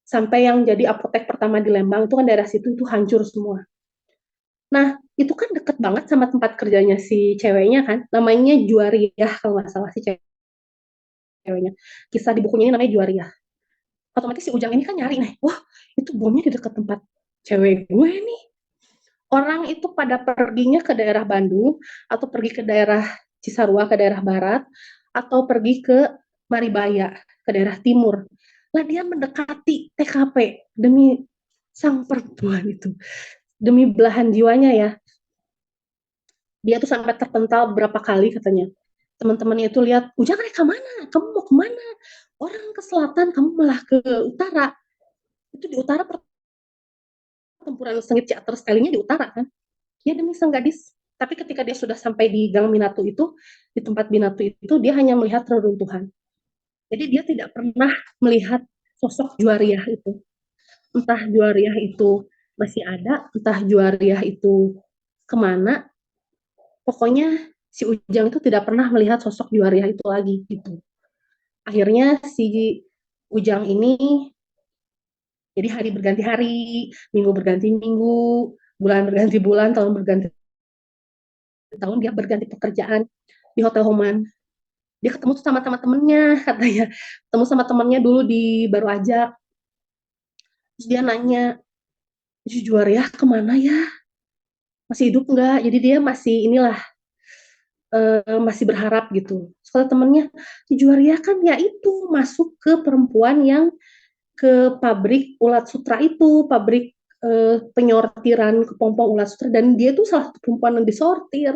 Sampai yang jadi apotek pertama di Lembang itu kan daerah situ itu hancur semua. Nah, itu kan deket banget sama tempat kerjanya si ceweknya kan. Namanya Juariah kalau nggak salah si ceweknya. Kisah di bukunya ini namanya Juariah. Otomatis si Ujang ini kan nyari nih. Wah, itu bomnya di dekat tempat cewek gue nih. Orang itu pada perginya ke daerah Bandung atau pergi ke daerah Cisarua ke daerah barat atau pergi ke Maribaya ke daerah timur. Lah dia mendekati TKP demi sang perempuan itu, demi belahan jiwanya ya. Dia tuh sampai terpental berapa kali katanya. Teman-temannya itu lihat, Ujang ke mana? Kamu mau kemana? Orang ke selatan, kamu malah ke utara. Itu di utara pertempuran sengit teater stellingnya di utara kan. Ya demi sang gadis. Tapi ketika dia sudah sampai di Gang Minatu itu, di tempat Minatu itu, dia hanya melihat reruntuhan. Jadi dia tidak pernah melihat sosok Juariah itu. Entah Juariah itu masih ada, entah Juariah itu kemana. Pokoknya si Ujang itu tidak pernah melihat sosok Juariah itu lagi gitu. Akhirnya si Ujang ini jadi hari berganti hari, minggu berganti minggu, bulan berganti bulan, tahun berganti tahun, dia berganti pekerjaan di Hotel Homan. Dia ketemu tuh sama temennya katanya, ketemu sama temennya dulu di Baru Ajak. Terus dia nanya, Juariah kemana ya, masih hidup nggak? Jadi dia masih inilah, masih berharap gitu. Sekolah temennya, Juariah kan ya itu masuk ke perempuan yang ke pabrik ulat sutra itu, pabrik penyortiran kepompong ulat sutra, dan dia tuh salah satu perempuan yang disortir.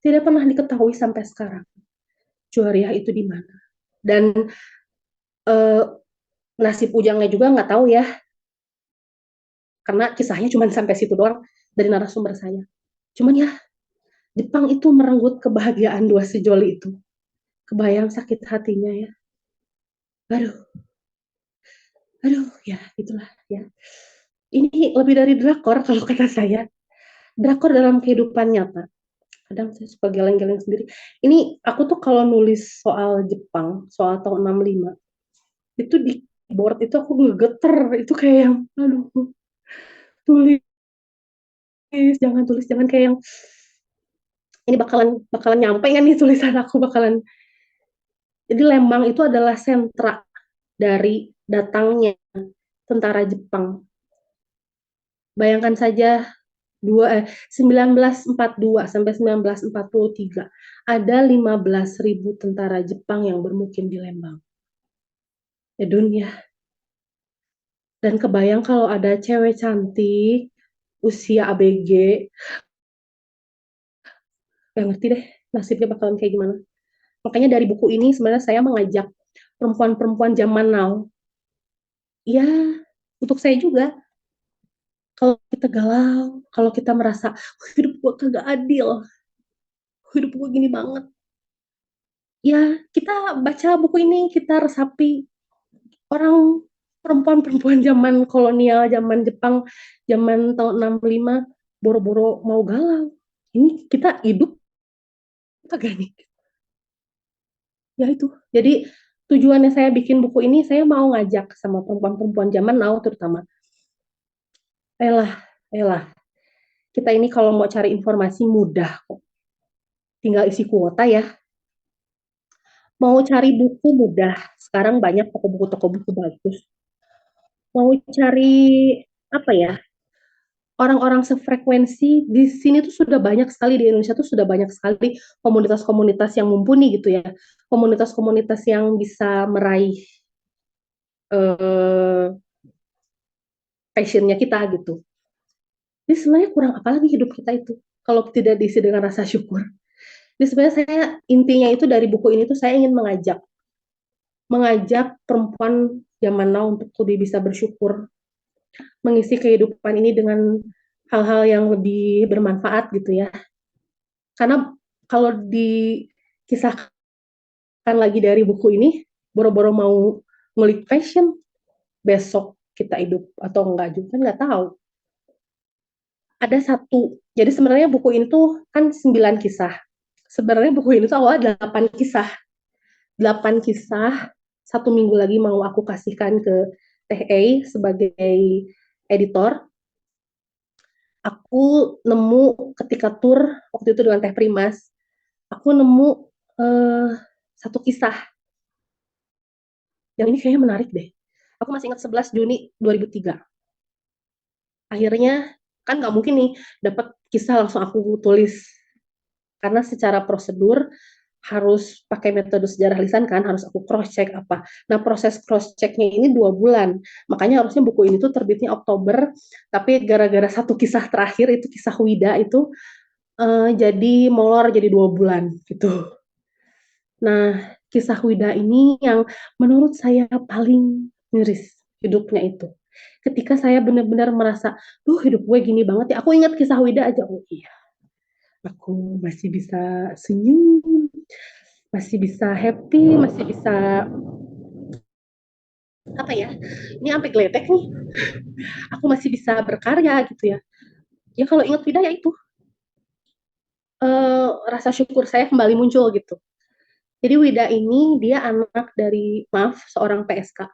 Tidak pernah diketahui sampai sekarang Juariah itu di mana. Dan eh, nasib Ujangnya juga nggak tahu ya, karena kisahnya cuma sampai situ doang dari narasumber saya. Cuman ya, Jepang itu merenggut kebahagiaan dua sejoli itu. Kebayang sakit hatinya ya. Aduh, aduh ya itulah ya. Ini lebih dari drakor kalau kata saya. Drakor dalam kehidupan nyata. Kadang saya suka geleng-geleng sendiri. Ini aku tuh kalau nulis soal Jepang, soal tahun 65, itu di board itu aku geter. Itu kayak yang, aduh, tulis, jangan kayak yang ini bakalan nyampe kan nih tulisan aku bakalan. Jadi Lembang itu adalah sentra dari datangnya tentara Jepang. Bayangkan saja 1942 sampai 1943 ada 15.000 tentara Jepang yang bermukim di Lembang. Ya dunia. Dan kebayang kalau ada cewek cantik usia ABG, gak ngerti deh nasibnya bakalan kayak gimana. Makanya dari buku ini sebenarnya saya mengajak perempuan-perempuan zaman now, ya untuk saya juga, kalau kita galau, kalau kita merasa hidup gue kagak adil, hidup gue gini banget, ya kita baca buku ini, kita resapi orang perempuan-perempuan zaman kolonial, zaman Jepang, zaman tahun 65, boro-boro mau galau. Ini kita hidup kagak nih? Ya itu. Jadi tujuannya saya bikin buku ini, saya mau ngajak sama perempuan-perempuan zaman now terutama. Elah, elah. Kita ini kalau mau cari informasi mudah kok. Tinggal isi kuota ya. Mau cari buku mudah. Sekarang banyak toko buku bagus. Mau cari apa ya? Orang-orang sefrekuensi di sini tuh sudah banyak sekali, di Indonesia tuh sudah banyak sekali komunitas-komunitas yang mumpuni gitu ya. Komunitas-komunitas yang bisa meraih eh, passionnya kita gitu. Jadi sebenarnya kurang apa lagi hidup kita itu kalau tidak diisi dengan rasa syukur. Jadi sebenarnya saya intinya itu dari buku ini tuh saya ingin mengajak perempuan zaman now untuk lebih bisa bersyukur, mengisi kehidupan ini dengan hal-hal yang lebih bermanfaat gitu ya. Karena kalau dikisahkan lagi dari buku ini, boro-boro mau ngulik fashion, besok kita hidup atau enggak juga kan nggak tahu. Ada satu, jadi sebenarnya buku ini tuh kan 9 kisah. Sebenarnya buku ini tuh awalnya 8 kisah. 8 kisah, 1 minggu lagi mau aku kasihkan ke Teh A sebagai editor. Aku nemu ketika tur waktu itu dengan Teh Primas, aku nemu eh, satu kisah yang ini kayaknya menarik deh. Aku masih ingat 11 Juni 2003. Akhirnya kan nggak mungkin nih dapat kisah langsung aku tulis karena secara prosedur harus pakai metode sejarah lisan kan, harus aku cross check apa. Nah proses cross checknya ini 2 bulan, makanya harusnya buku ini tuh terbitnya Oktober, tapi gara-gara satu kisah terakhir itu kisah Wida itu jadi molor jadi 2 bulan gitu. Nah kisah Wida ini yang menurut saya paling miris hidupnya itu. Ketika saya benar-benar merasa, duh hidup gue gini banget ya, aku ingat kisah Wida aja, oh iya, aku masih bisa senyum, masih bisa happy, masih bisa apa ya? Ini sampai geledek nih. Aku masih bisa berkarya gitu ya. Ya kalau ingat Vida ya itu rasa syukur saya kembali muncul gitu. Jadi Wida ini dia anak dari maaf seorang PSK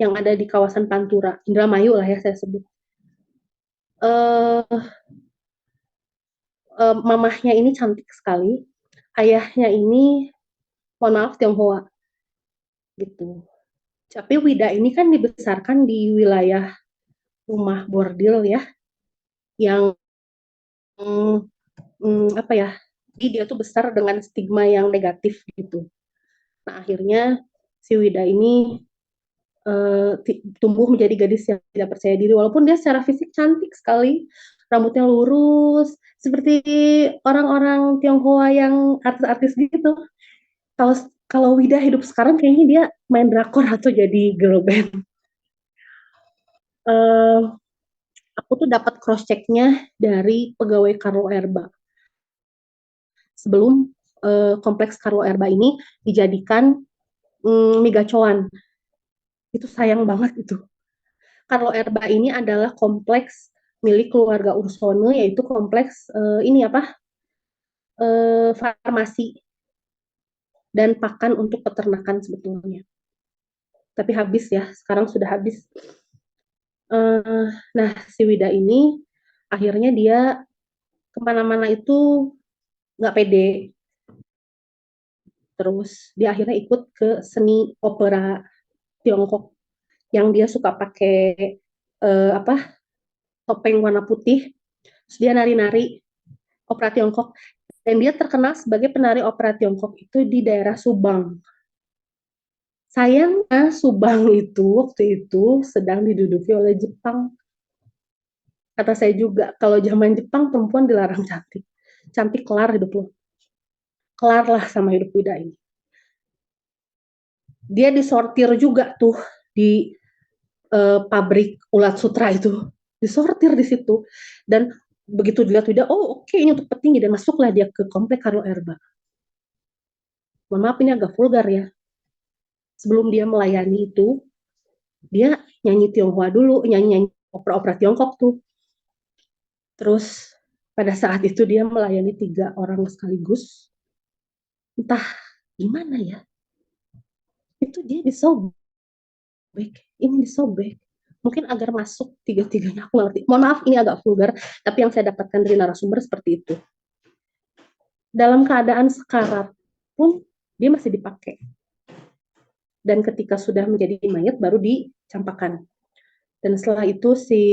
yang ada di kawasan Pantura, Indramayu lah ya saya sebut. Uh, Mamahnya ini cantik sekali, ayahnya ini mohon maaf Tionghoa gitu. Tapi Wida ini kan dibesarkan di wilayah rumah bordil ya, yang apa ya, jadi dia tuh besar dengan stigma yang negatif gitu. Nah akhirnya si Wida ini tumbuh menjadi gadis yang tidak percaya diri, walaupun dia secara fisik cantik sekali, rambutnya lurus, seperti orang-orang Tionghoa yang artis-artis gitu. Kalau kalau Wida hidup sekarang kayaknya dia main drakor atau jadi girl band. Uh, aku tuh dapat cross checknya dari pegawai Carlo Erba sebelum kompleks Carlo Erba ini dijadikan Migacoan. Itu sayang banget itu. Carlo Erba ini adalah kompleks milik keluarga Ursone, yaitu kompleks ini apa farmasi dan pakan untuk peternakan sebetulnya. Tapi habis ya, sekarang sudah habis. Nah, si Wida ini akhirnya dia kemana-mana itu nggak pede. Terus dia akhirnya ikut ke seni opera Tiongkok yang dia suka pakai apa topeng warna putih. Terus dia nari-nari opera Tiongkok dan dia terkenal sebagai penari opera Tiongkok itu di daerah Subang. Sayangnya Subang itu waktu itu sedang diduduki oleh Jepang. Kata saya juga, kalau zaman Jepang perempuan dilarang cantik. Cantik kelar hidup lo. Kelar lah sama hidup Wida ini. Dia disortir juga tuh di pabrik ulat sutra itu. Disortir di situ. Dan begitu dilihat Wida, oh oke, ini untuk petinggi. Dan masuklah dia ke komplek Carlo Erba. Mohon maaf ini agak vulgar ya. Sebelum dia melayani itu, dia nyanyi Tionghoa dulu, nyanyi opera-opera Tiongkok tuh. Terus pada saat itu dia melayani 3 orang sekaligus. Entah gimana ya, itu dia disobek, ini disobek. Mungkin agar masuk tiga-tiganya, aku ngerti. Mohon maaf ini agak vulgar, tapi yang saya dapatkan dari narasumber seperti itu. Dalam keadaan sekarat pun dia masih dipakai. Dan ketika sudah menjadi mayat baru dicampakkan. Dan setelah itu si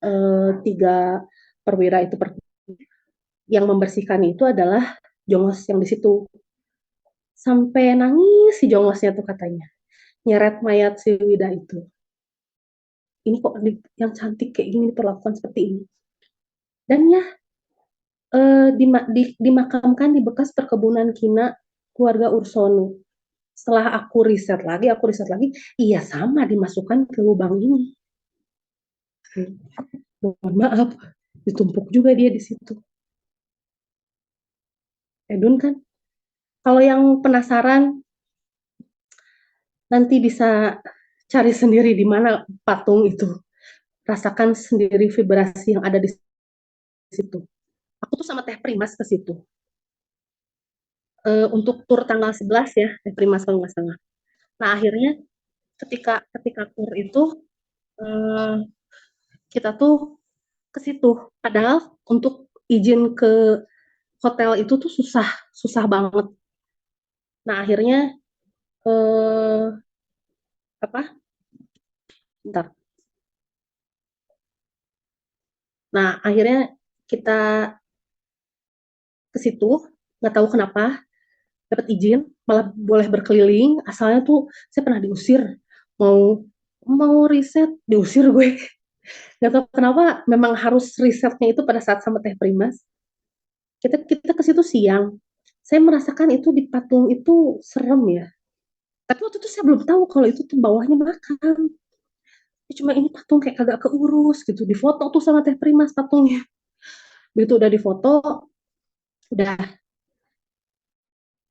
3 perwira itu yang membersihkan itu adalah jongos yang di situ. Sampai nangis si jongosnya tuh katanya. Nyeret mayat si Wida itu. Ini kok yang cantik kayak gini diperlakukan seperti ini. Dan ya dimakamkan di bekas perkebunan kina keluarga Ursono. Setelah aku riset lagi, iya sama dimasukkan ke lubang ini. Mohon maaf, ditumpuk juga dia di situ. Edun kan. Kalau yang penasaran nanti bisa cari sendiri di mana patung itu. Rasakan sendiri vibrasi yang ada di situ. Aku tuh sama Teh Primas ke situ. Untuk tur tanggal 11 ya, Teh Primas kalau nggak salah. Nah, akhirnya ketika tur itu uh, kita tuh ke situ. Padahal untuk izin ke hotel itu tuh susah, susah banget. Nah, akhirnya eh, apa? Bentar. Nah, akhirnya kita ke situ, nggak tahu kenapa dapat izin, malah boleh berkeliling. Asalnya tuh saya pernah diusir, mau mau riset diusir gue. Nggak tahu kenapa memang harus risetnya itu pada saat sama Teh Primas. Kita ke situ siang. Saya merasakan itu di patung itu serem ya. Tapi waktu itu saya belum tahu kalau itu tuh bawahnya makam. Cuma ini patung kayak agak keurus gitu. Di foto tuh sama Teh Primas patungnya. Begitu udah difoto, udah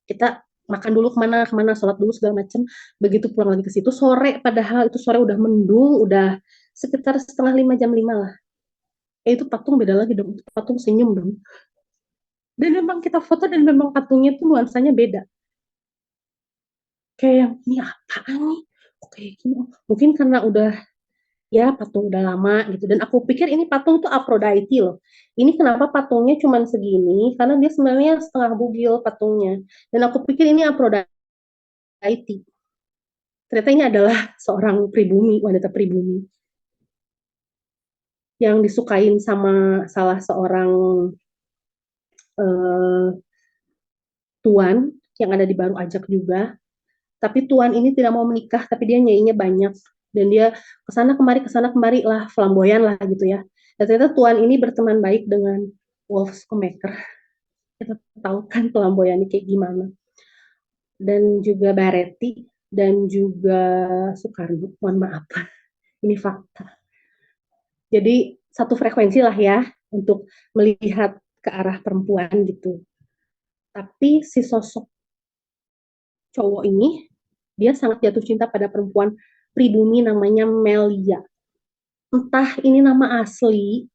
kita makan dulu kemana kemana, sholat dulu segala macem. Begitu pulang lagi ke situ sore, padahal itu sore udah mendung, udah sekitar setengah lima, jam 5 lah. Itu patung beda lagi dong, itu patung senyum dong. Dan memang kita foto dan memang patungnya tuh nuansanya beda. Kayak yang ini apaan nih? Oke, gini. Mungkin karena udah ya patung udah lama gitu. Dan aku pikir ini patung tuh Aphrodite loh. Ini kenapa patungnya cuma segini? Karena dia sebenarnya setengah bugil patungnya. Dan aku pikir ini Aphrodite. Ternyata ini adalah seorang pribumi, wanita pribumi yang disukain sama salah seorang uh, tuan yang ada di Baru Ajak juga. Tapi tuan ini tidak mau menikah, tapi dia nyainya banyak dan dia kesana kemari lah, flamboyan lah gitu ya. Dan ternyata tuan ini berteman baik dengan Wolf Skomaker. Kita tahu kan flamboyannya kayak gimana. Dan juga Baretti dan juga Soekarno. Mohon maaf, ini fakta. Jadi satu frekuensi lah ya untuk melihat ke arah perempuan gitu. Tapi si sosok cowok ini dia sangat jatuh cinta pada perempuan pribumi namanya Melia. Entah ini nama asli,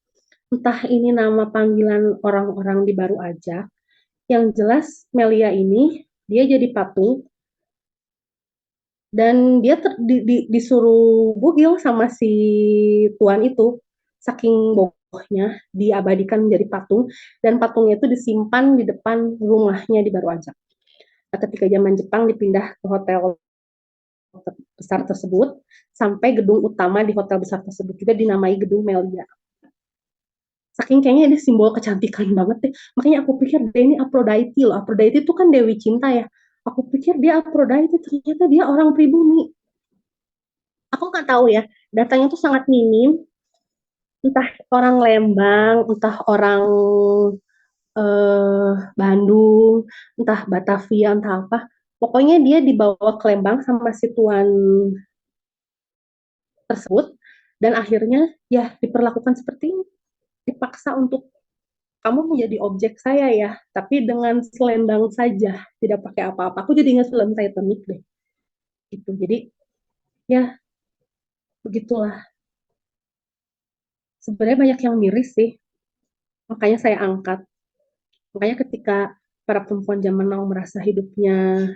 entah ini nama panggilan orang-orang di Baru aja. Yang jelas Melia ini dia jadi patung dan dia disuruh bugil sama si tuan itu saking bohnya diabadikan menjadi patung dan patungnya itu disimpan di depan rumahnya di Baru Aja. Nah, ketika zaman Jepang dipindah ke hotel besar tersebut sampai gedung utama di hotel besar tersebut juga dinamai gedung Melia. Saking kayaknya ini simbol kecantikan banget deh. Makanya aku pikir dia ini Aphrodite loh. Aphrodite itu kan Dewi Cinta ya. Aku pikir dia Aphrodite, ternyata dia orang pribumi. Aku nggak tahu ya, datanya tuh sangat minim. Entah orang Lembang, entah orang Bandung, entah Batavia, entah apa. Pokoknya dia dibawa ke Lembang sama si tuan tersebut dan akhirnya ya diperlakukan seperti ini, dipaksa untuk kamu menjadi objek saya ya, tapi dengan selendang saja, tidak pakai apa-apa. Aku jadi ingat film Titanic deh. Itu jadi ya begitulah. Sebenarnya banyak yang miris sih, makanya saya angkat. Makanya ketika para perempuan zaman now merasa hidupnya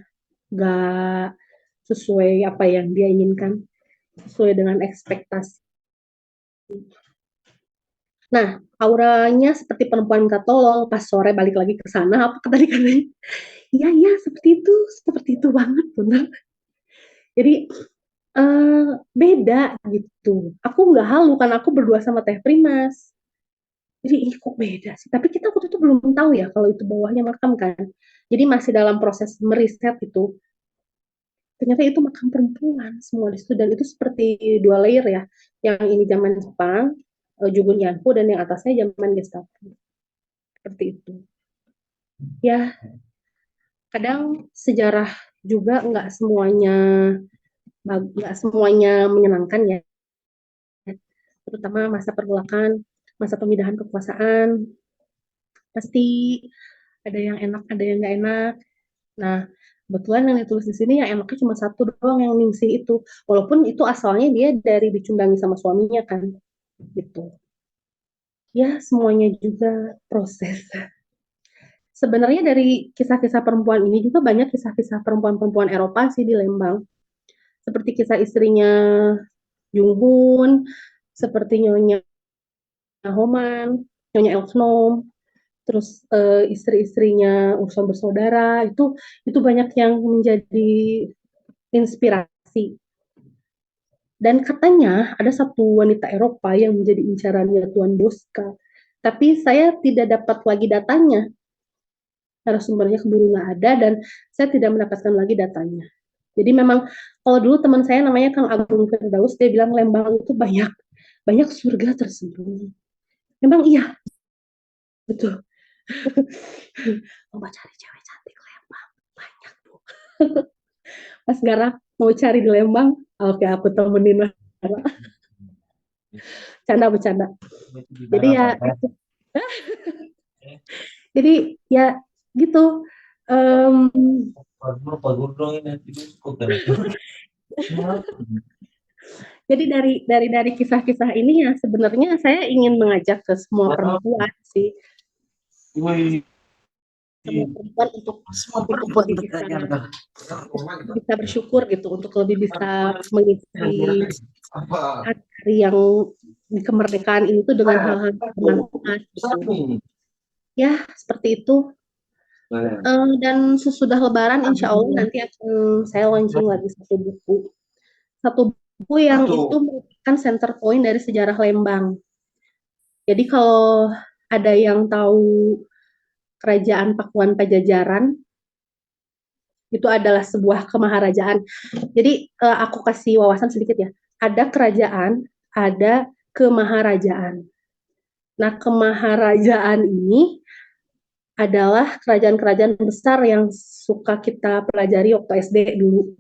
gak sesuai apa yang dia inginkan, sesuai dengan ekspektasi. Nah, auranya seperti perempuan minta tolong, pas sore balik lagi ke sana, apa tadi katanya? Iya, iya, seperti itu banget, benar. Jadi beda gitu. Aku nggak halu karena aku berdua sama Teh Primas. Jadi ini kok beda sih. Tapi kita waktu itu belum tahu ya kalau itu bawahnya makam kan. Jadi masih dalam proses meriset itu. Ternyata itu makam perempuan semua di situ dan itu seperti dua layer ya. Yang ini zaman Jepang, Jugun Yanfu dan yang atasnya zaman Gestapo. Seperti itu. Ya, kadang sejarah juga nggak semuanya menyenangkan ya, terutama masa pergolakan, masa pemindahan kekuasaan, pasti ada yang enak, ada yang nggak enak. Nah, kebetulan yang ditulis di sini yang enaknya cuma satu doang yang Ningsih itu. Walaupun itu asalnya dia dari dicundangi sama suaminya kan, gitu. Ya, semuanya juga proses. Sebenarnya dari kisah-kisah perempuan ini juga banyak kisah-kisah perempuan-perempuan Eropa sih di Lembang. Seperti kisah istrinya Jung Hoon, seperti Nyonya Homan, Nyonya Elknom, terus istri-istrinya Urson bersaudara itu banyak yang menjadi inspirasi. Dan katanya ada satu wanita Eropa yang menjadi incarannya Tuan Bosca. Tapi saya tidak dapat lagi datanya. Narasumbernya keburu nggak ada dan saya tidak mendapatkan lagi datanya. Jadi memang kalau dulu teman saya namanya Kang Agung Firdaus, dia bilang Lembang itu banyak banyak surga tersembunyi. Memang iya, betul. Mau cari cewek cantik Lembang banyak tuh. Mas Gara mau cari di Lembang, oke aku temenin Mas Gara. Canda bercanda. Jadi ya, jadi ya gitu. Um, jadi dari kisah-kisah ini ya sebenarnya saya ingin mengajak ke semua perempuan sih, semua perempuan untuk lebih bisa bersyukur gitu, untuk lebih bisa mengisi hari yang di kemerdekaan ini tuh dengan hal-hal bermanfaat gitu. Ya seperti itu. Dan sesudah Lebaran insya Allah nanti akan saya launching lagi satu buku yang itu merupakan center point dari sejarah Lembang. Jadi kalau ada yang tahu Kerajaan Pakuan Pajajaran, itu adalah sebuah kemaharajaan. Jadi aku kasih wawasan sedikit ya. Ada kerajaan, ada kemaharajaan. Nah, kemaharajaan ini adalah kerajaan-kerajaan besar yang suka kita pelajari waktu SD dulu.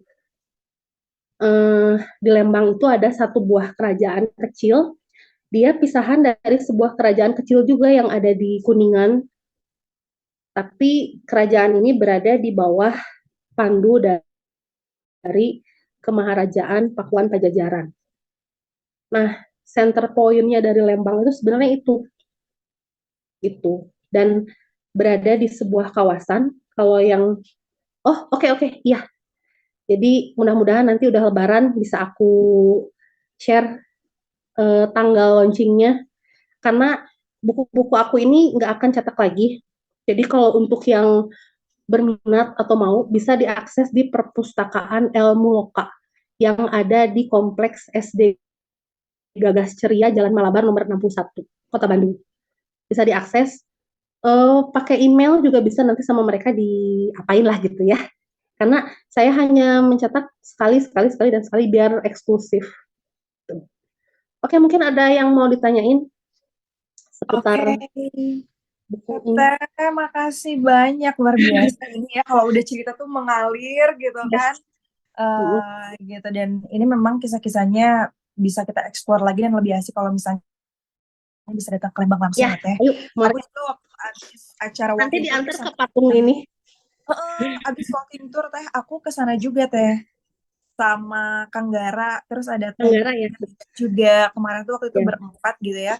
Di Lembang itu ada satu buah kerajaan kecil. Dia pisahan dari sebuah kerajaan kecil juga yang ada di Kuningan. Tapi kerajaan ini berada di bawah pandu dari Kemaharajaan Pakuan Pajajaran. Nah, center point-nya dari Lembang itu sebenarnya itu dan berada di sebuah kawasan. Kalau yang oke, iya. Jadi mudah-mudahan nanti udah Lebaran bisa aku share tanggal launchingnya karena buku-buku aku ini nggak akan cetak lagi. Jadi kalau untuk yang berminat atau mau bisa diakses di Perpustakaan Ilmu Loka yang ada di Kompleks SD Gagas Ceria Jalan Malabar nomor 61 Kota Bandung. Bisa diakses pakai email juga bisa nanti sama mereka diapain lah gitu ya. Karena saya hanya mencetak sekali dan sekali biar eksklusif. Oke, mungkin ada yang mau ditanyain seputar buku ini. Teteh, makasih banyak, luar biasa ini ya. Kalau udah cerita tuh mengalir gitu kan. Gitu, dan ini memang kisah-kisahnya bisa kita eksplor lagi dan lebih asik kalau misalnya bisa datang ke Lembang langsung ya, Teh. Ayo, Aku itu abis acara nanti walking tour diantar ke patung ini. abis walking tour Teh, aku kesana juga Teh sama Kang Gara, terus ada Teh Tenggara ya. juga kemarin tuh waktu itu Ya. berempat gitu ya.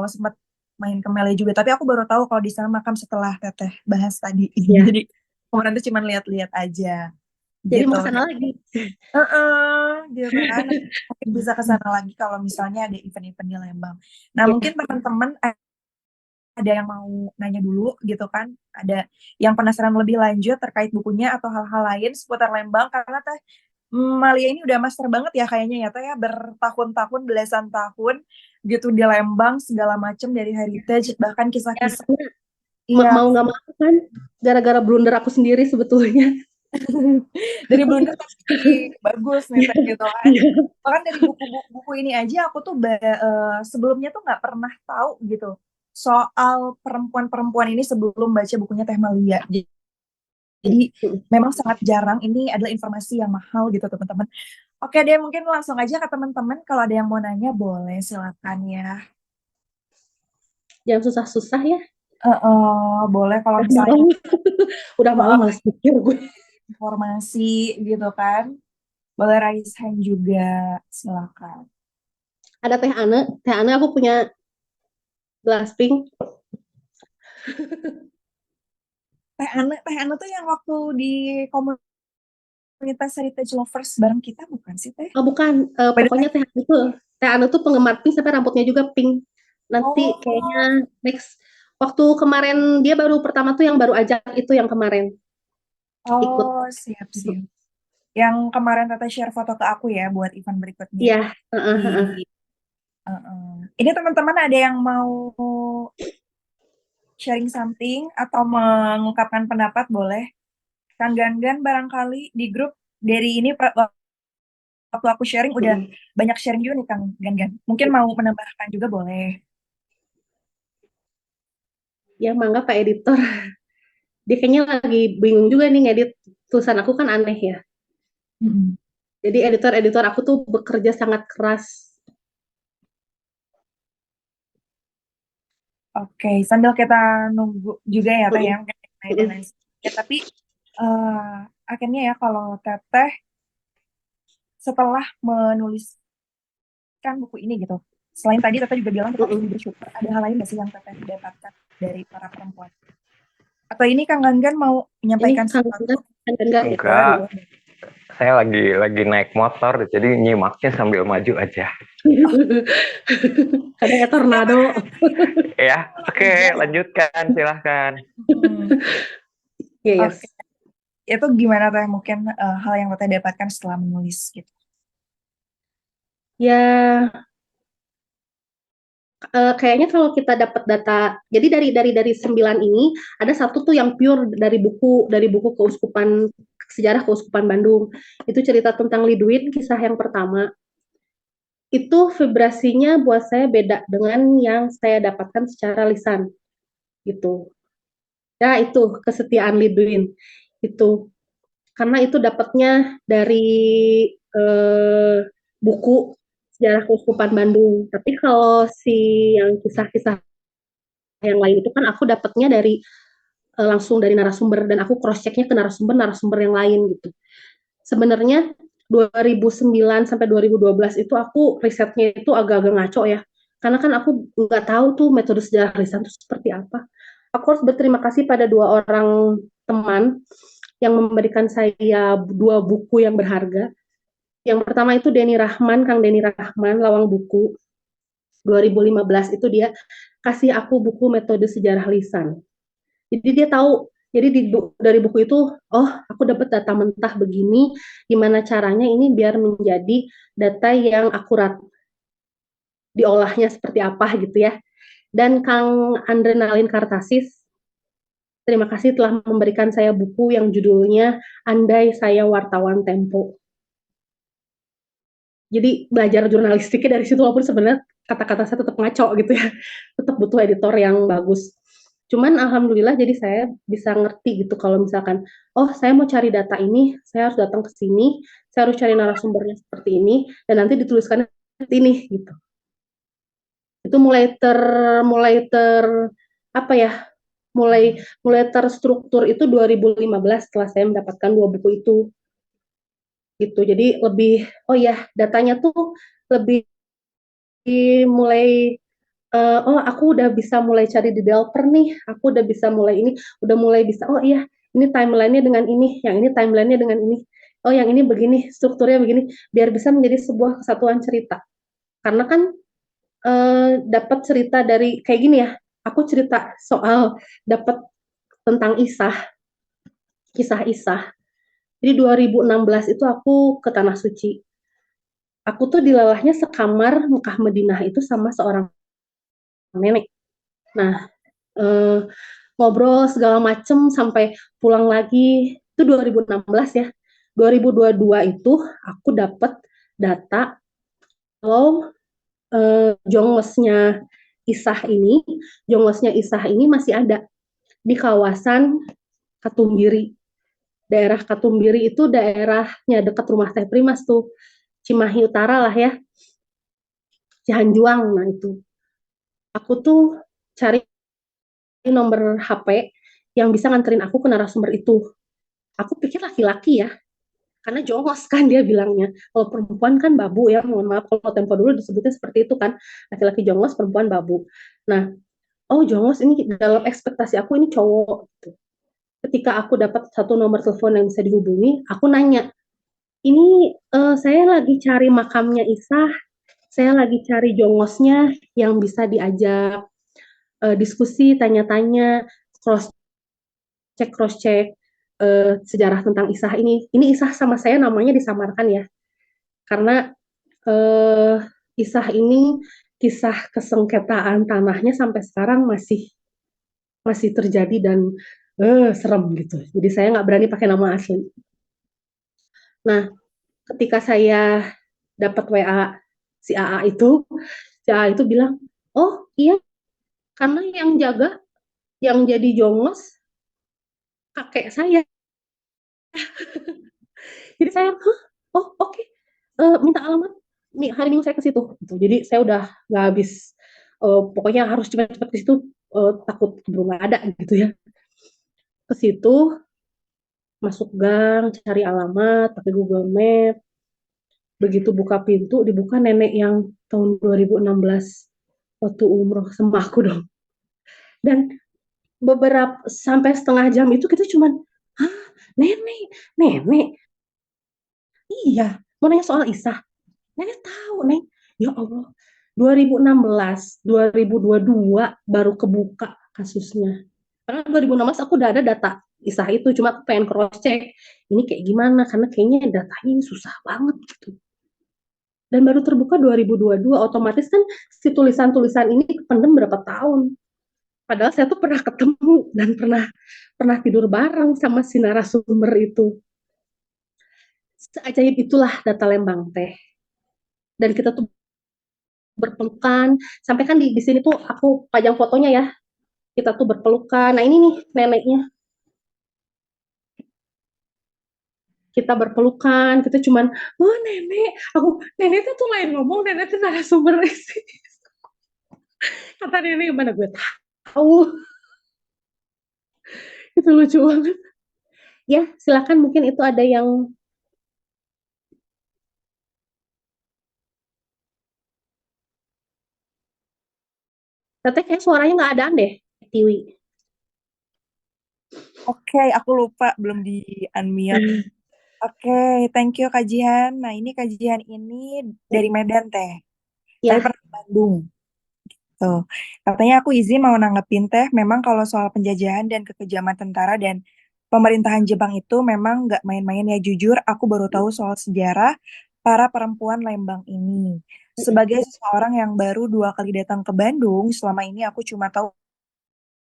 Sempat main ke Mele juga, tapi aku baru tahu kalau di sana makam setelah Teteh bahas tadi. Ya. Jadi kemarin tuh cuma lihat-lihat aja. Jadi Gitu. mau kesana lagi. Gitu kan. Mungkin bisa kesana lagi kalau misalnya ada event-event di Lembang. Nah, mungkin teman-teman ada yang mau nanya dulu gitu kan, ada yang penasaran lebih lanjut terkait bukunya atau hal-hal lain seputar Lembang, karena Teh Malia ini udah master banget ya kayaknya ya Teh ya, bertahun-tahun, belasan tahun gitu di Lembang, segala macam dari heritage, bahkan kisah-kisah. Ya, Iya. mau nggak mau kan, gara-gara blunder aku sendiri sebetulnya. Dari blunder tapi bagus nih Teh gitu kan. Bahkan dari buku-buku ini aja aku tuh sebelumnya tuh nggak pernah tahu gitu soal perempuan-perempuan ini sebelum baca bukunya Teh Malia. Jadi memang sangat jarang, ini adalah informasi yang mahal gitu teman-teman. Oke deh, mungkin langsung aja ke teman-teman, kalau ada yang mau nanya boleh silakan ya. Jangan susah-susah ya. Boleh kalau Udah misalnya malam, udah malam uh, males mikir gue. informasi gitu kan. Boleh raise hand juga, silakan. Ada Teh Ane aku punya gelas pink. Teh Anu tuh yang waktu di komunitas Heritage Lovers bareng kita bukan sih Teh? Oh bukan, Beda pokoknya lagi. Teh Ane tuh penggemar pink sampai rambutnya juga pink. Nanti kayaknya Oh, next, waktu kemarin dia baru pertama tuh yang baru ajak itu yang kemarin ikut. oh, siap siap. Yang kemarin Tete share foto ke aku ya buat event berikutnya. Iya, Di, ini teman-teman ada yang mau sharing something atau mengungkapkan pendapat boleh. Kang Gangan barangkali di grup dari ini waktu aku sharing udah banyak sharing juga nih Kang Gangan. Mungkin mau menambahkan juga boleh. ya mangga Pak Editor. Dia kayaknya lagi bingung juga nih ngedit tulisan aku kan aneh ya. Mm-mm. Jadi editor-editor aku tuh bekerja sangat keras. Oke, sambil kita nunggu juga ya Teh ya, Mm-mm. mungkin dan Mm-mm. lain sebagainya. Tapi akhirnya ya kalau Teteh setelah menuliskan buku ini gitu, selain tadi Teteh juga bilang Teteh pasti Mm-mm. bersyukur, ada hal lain nggak sih yang Teteh dapatkan dari para perempuan? Atau ini Kang Gangan mau Ini menyampaikan Kang sesuatu? Enggak. Boleh, Enggak, boleh. saya lagi naik motor, jadi nyimaknya sambil maju aja. Kayak tornado. Ya, oke, Hujan ya? lanjutkan, silahkan. Hmm, Ya, oke. yes. Itu gimana Teh mungkin hal yang Teteh dapatkan setelah menulis gitu? Ya, kayaknya kalau kita dapat data, jadi dari 9 ini ada satu tuh yang pure dari buku Keuskupan Sejarah Keuskupan Bandung. Itu cerita tentang Lidwin, kisah yang pertama. Itu vibrasinya buat saya beda dengan yang saya dapatkan secara lisan gitu. Ya itu kesetiaan Lidwin itu, karena itu dapatnya dari eh, buku Sejarah Keuskupan Bandung. Tapi kalau si yang kisah-kisah yang lain itu kan aku dapatnya dari langsung dari narasumber, dan aku cross checknya ke narasumber yang lain gitu. Sebenarnya 2009 sampai 2012 itu aku risetnya itu agak-agak ngaco ya, karena kan aku nggak tahu tuh metode sejarah lisan itu seperti apa. Aku harus berterima kasih pada dua orang teman yang memberikan saya dua buku yang berharga. Yang pertama itu Kang Denny Rahman, Lawang Buku. 2015 itu dia kasih aku buku metode sejarah lisan. Jadi dia tahu, jadi dari buku itu, oh aku dapat data mentah begini, gimana caranya ini biar menjadi data yang akurat, diolahnya seperti apa gitu ya. Dan Kang Andrenalin Kartasis, terima kasih telah memberikan saya buku yang judulnya Andai Saya Wartawan Tempo. Jadi belajar jurnalistiknya dari situ, walaupun sebenarnya kata-kata saya tetap ngaco gitu ya, tetap butuh editor yang bagus. Cuman alhamdulillah jadi saya bisa ngerti gitu kalau misalkan, oh saya mau cari data ini, saya harus datang ke sini, saya harus cari narasumbernya seperti ini, dan nanti dituliskan seperti ini gitu. Itu mulai ter apa ya, mulai mulai terstruktur itu 2015 setelah saya mendapatkan dua buku itu gitu. Jadi lebih, oh ya datanya tuh lebih mulai, oh aku udah bisa mulai cari developer nih, aku udah bisa mulai ini, udah mulai bisa, oh iya ini timelinenya dengan ini, yang ini timelinenya dengan ini, oh yang ini begini, strukturnya begini, biar bisa menjadi sebuah kesatuan cerita. Karena kan dapat cerita dari kayak gini ya, aku cerita soal dapat tentang kisah Isah. Jadi 2016 itu aku ke Tanah Suci. Aku tuh dilalahnya sekamar Mekah Madinah itu sama seorang nenek. Nah, eh, ngobrol segala macem sampai pulang lagi itu 2016 ya. 2022 itu aku dapat data kalau jonglesnya Isah ini masih ada di kawasan Katumbiri. Daerah Katumbiri itu daerahnya dekat rumah Teh Primas tuh, Cimahi Utara lah ya, Cihanjuang. Nah itu aku tuh cari nomor HP yang bisa nganterin aku ke narasumber itu. Aku pikir laki-laki ya, karena jongos kan dia bilangnya. Kalau perempuan kan babu ya, mohon maaf kalau tempo dulu disebutnya seperti itu kan, laki-laki jongos, perempuan babu. Nah, oh jongos ini dalam ekspektasi aku ini cowok. Gitu. Ketika aku dapat satu nomor telepon yang bisa dihubungi, aku nanya, ini saya lagi cari makamnya Isah, saya lagi cari jongosnya yang bisa diajak diskusi, tanya-tanya, cross check sejarah tentang Isah ini. Ini Isah sama saya namanya disamarkan ya, karena uh, Isah ini kisah kesengketaan tanahnya sampai sekarang masih terjadi dan serem gitu. Jadi saya nggak berani pakai nama asli. Nah, ketika saya dapat WA si AA itu, si AA itu bilang, oh iya, karena yang jaga, yang jadi jongos kakek saya. Jadi saya, oh oke, minta alamat, nih hari Minggu saya ke situ. Gitu. Jadi saya udah nggak habis, pokoknya harus cepat-cepat ke situ, takut belum nggak ada gitu ya. Ke situ, masuk gang, cari alamat, pakai Google Map. Begitu buka pintu, dibuka nenek yang tahun 2016 waktu umroh sama aku dong. Dan beberapa sampai setengah jam itu kita cuman, hah, nenek, nenek, iya, mau nanya soal Isah. Nenek tahu, Neng. Ya Allah, 2016, 2022 baru kebuka kasusnya. Karena 2016 aku udah ada data Isah itu, cuma aku pengen cross check ini kayak gimana, karena kayaknya datanya ini susah banget gitu. Dan baru terbuka 2022, otomatis kan si tulisan-tulisan ini kependem berapa tahun. Padahal saya tuh pernah ketemu dan pernah tidur bareng sama si narasumber itu. Seajaib itulah data Lembang teh. Dan kita tuh berpelukan, sampai kan di sini tuh aku pajang fotonya ya, kita tuh berpelukan. Nah ini nih neneknya, kita berpelukan, kita cuman, oh nenek, nenek tuh lain ngomong, nenek tuh narasumber isi. Kata nenek, gimana gue tahu. Itu lucu banget. Ya silakan, mungkin itu ada yang Teteh kayak suaranya nggak ada deh, Tiwi. Oke, aku lupa belum di unmute. Oke, thank you kajian. Nah, ini kajian ini dari Medan, Teh. Tapi Ya, pernah ke Bandung. Tuh. Katanya aku izin mau nanggepin, Teh. Memang kalau soal penjajahan dan kekejaman tentara dan pemerintahan Jepang itu memang nggak main-main ya. Jujur, aku baru tahu soal sejarah para perempuan Lembang ini. Sebagai seseorang yang baru 2 kali datang ke Bandung, selama ini aku cuma tahu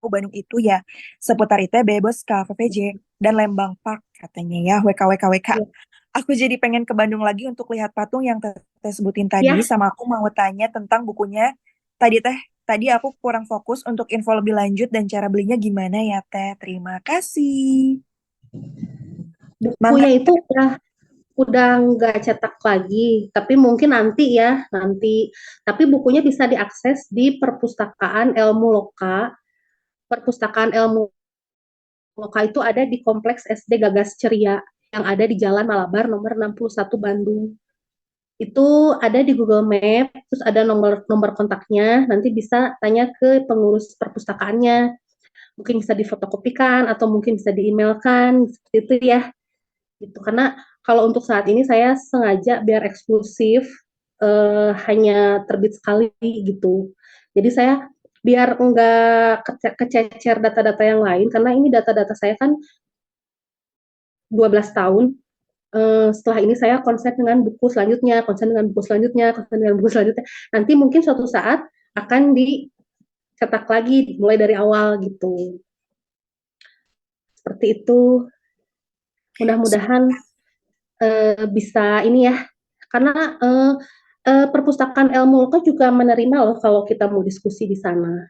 Bandung itu ya seputar ITB, Boska, VVJ, dan Lembang Park katanya ya, WKWKWK. ya, Aku jadi pengen ke Bandung lagi untuk lihat patung yang Teteh sebutin tadi, ya. sama aku mau tanya tentang bukunya tadi Teh. Tadi aku kurang fokus untuk info lebih lanjut dan cara belinya gimana ya Teh. Terima kasih. Mangga. Bukunya itu udah nggak cetak lagi, tapi mungkin nanti ya, nanti. Tapi bukunya bisa diakses di Perpustakaan Ilmu Loka. Perpustakaan Ilmu Loka itu ada di Kompleks SD Gagas Ceria yang ada di Jalan Malabar nomor 61 Bandung. Itu ada di Google Map, terus ada nomor nomor kontaknya, nanti bisa tanya ke pengurus perpustakaannya. Mungkin bisa difotokopikan atau mungkin bisa di-emailkan, seperti itu ya. Gitu. Karena kalau untuk saat ini saya sengaja biar eksklusif, hanya terbit sekali gitu. Jadi saya biar enggak kececer data-data yang lain, karena ini data-data saya kan 12 tahun. Setelah ini saya konsen dengan buku selanjutnya, konsen dengan buku selanjutnya, konsen dengan buku selanjutnya. Nanti mungkin suatu saat akan dicetak lagi, mulai dari awal gitu. Seperti itu. Mudah-mudahan bisa ini ya, karena perpustakaan ilmu kan juga menerima loh kalau kita mau diskusi di sana.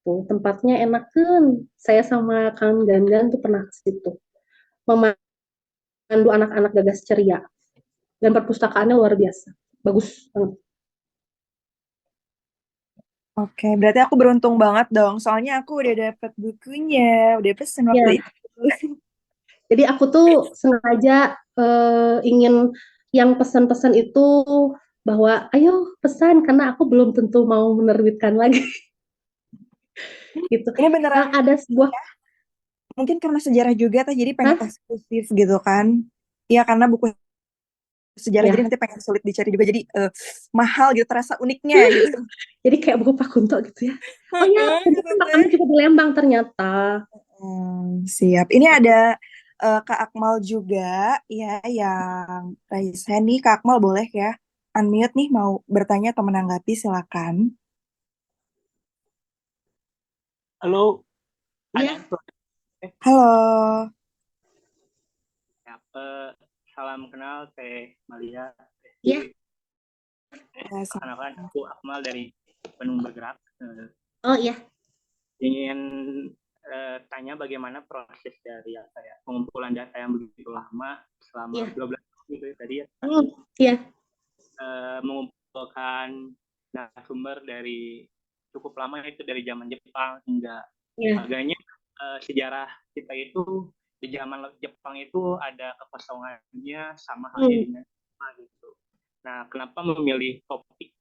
Tuh, tempatnya enak kan. Saya sama Kang Gandan tuh pernah ke situ. Memandu anak-anak gagas ceria. Dan perpustakaannya luar biasa. Bagus banget. Oke, berarti aku beruntung banget dong. Soalnya aku udah dapet bukunya, udah pesen waktu Ya, itu. jadi aku tuh sengaja ingin yang pesan-pesan itu bahwa ayo pesan karena aku belum tentu mau menerbitkan lagi gitu. Ini beneran Ada sebuah mungkin karena sejarah juga tuh jadi pengen Hah? eksklusif gitu kan. Iya karena buku sejarah jadi Ya, nanti pengen sulit dicari juga jadi mahal gitu terasa uniknya gitu. jadi kayak buku Pak Kunto gitu ya. Oh ya, Heeh, gitu kebetulan kami teh. juga di Lembang ternyata. Siap. Ini ada Kak Akmal juga ya yang raise hand nih. Kak Akmal boleh ya unmute nih mau bertanya atau menanggapi silakan. Halo, ada Iya, suara. Halo. Ya, salam kenal Teh Malia. iya. Perkenalkan aku Akmal dari Bandung Bergerak. Oh iya. Ingin tanya bagaimana proses dari apa ya pengumpulan data yang begitu lama selama Iya. 12 tahun gitu ya tadi ya. Iya. Mengumpulkan narasumber dari cukup lama itu dari zaman Jepang hingga Iya. agaknya sejarah kita itu di zaman Jepang itu ada kekosongannya sama halnya dengan Jepang gitu. Nah, kenapa memilih topik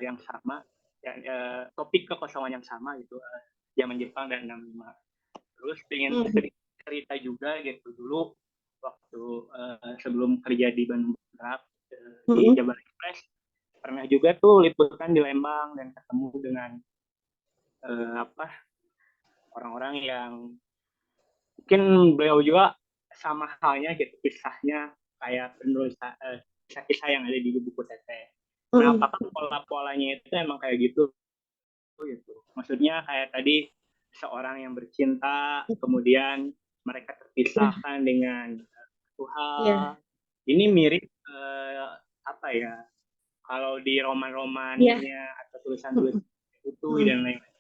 yang sama, ya, topik kekosongan yang sama gitu, zaman Jepang dan 65. Terus pengen cerita juga gitu dulu waktu sebelum kerja di Bandung Barat di Jabar Express pernah juga tuh liputan di Lembang dan ketemu dengan apa orang-orang yang mungkin beliau juga sama halnya gitu kisahnya kayak penulis kisah-kisah yang ada di buku Teteh. Nah, apakah pola-polanya itu emang kayak gitu? Gitu. Maksudnya kayak tadi seorang yang bercinta, kemudian mereka terpisahkan dengan Tuhan. Ini mirip apa ya? Kalau di roman-romannya atau tulisan-tulisan itu dan lain-lain.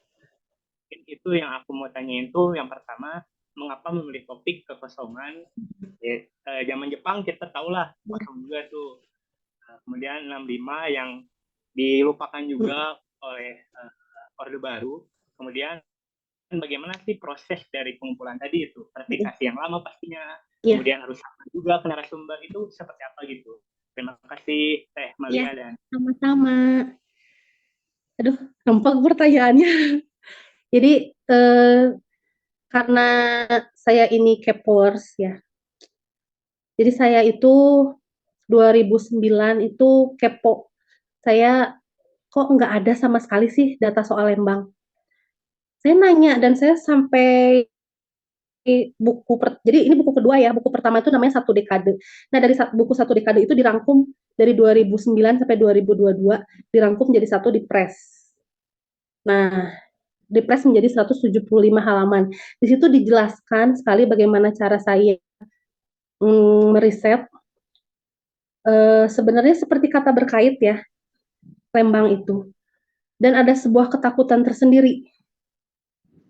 Itu yang aku mau tanyain tuh yang pertama mengapa memilih topik kekosongan ya, zaman Jepang kita tahulah kosong juga tuh. Kemudian 65 yang dilupakan juga oleh Orde Baru. Kemudian bagaimana sih proses dari pengumpulan tadi itu verifikasi yang lama pastinya, kemudian harus sama juga ke narasumber itu seperti apa gitu. Terima kasih Teh Malia dan Sama-sama. Aduh, gampang pertanyaannya. Jadi karena saya ini Kepers ya. Jadi saya itu 2009 itu kepo. Saya kok nggak ada sama sekali sih data soal Lembang. Saya nanya dan saya sampai jadi ini buku kedua ya, buku pertama itu namanya Satu Dekade. Nah dari buku Satu Dekade itu dirangkum dari 2009 sampai 2022 dirangkum jadi satu di press. Nah di press menjadi 175 halaman. Di situ dijelaskan sekali bagaimana cara saya meriset sebenarnya seperti kata berkait ya Lembang itu. Dan ada sebuah ketakutan tersendiri.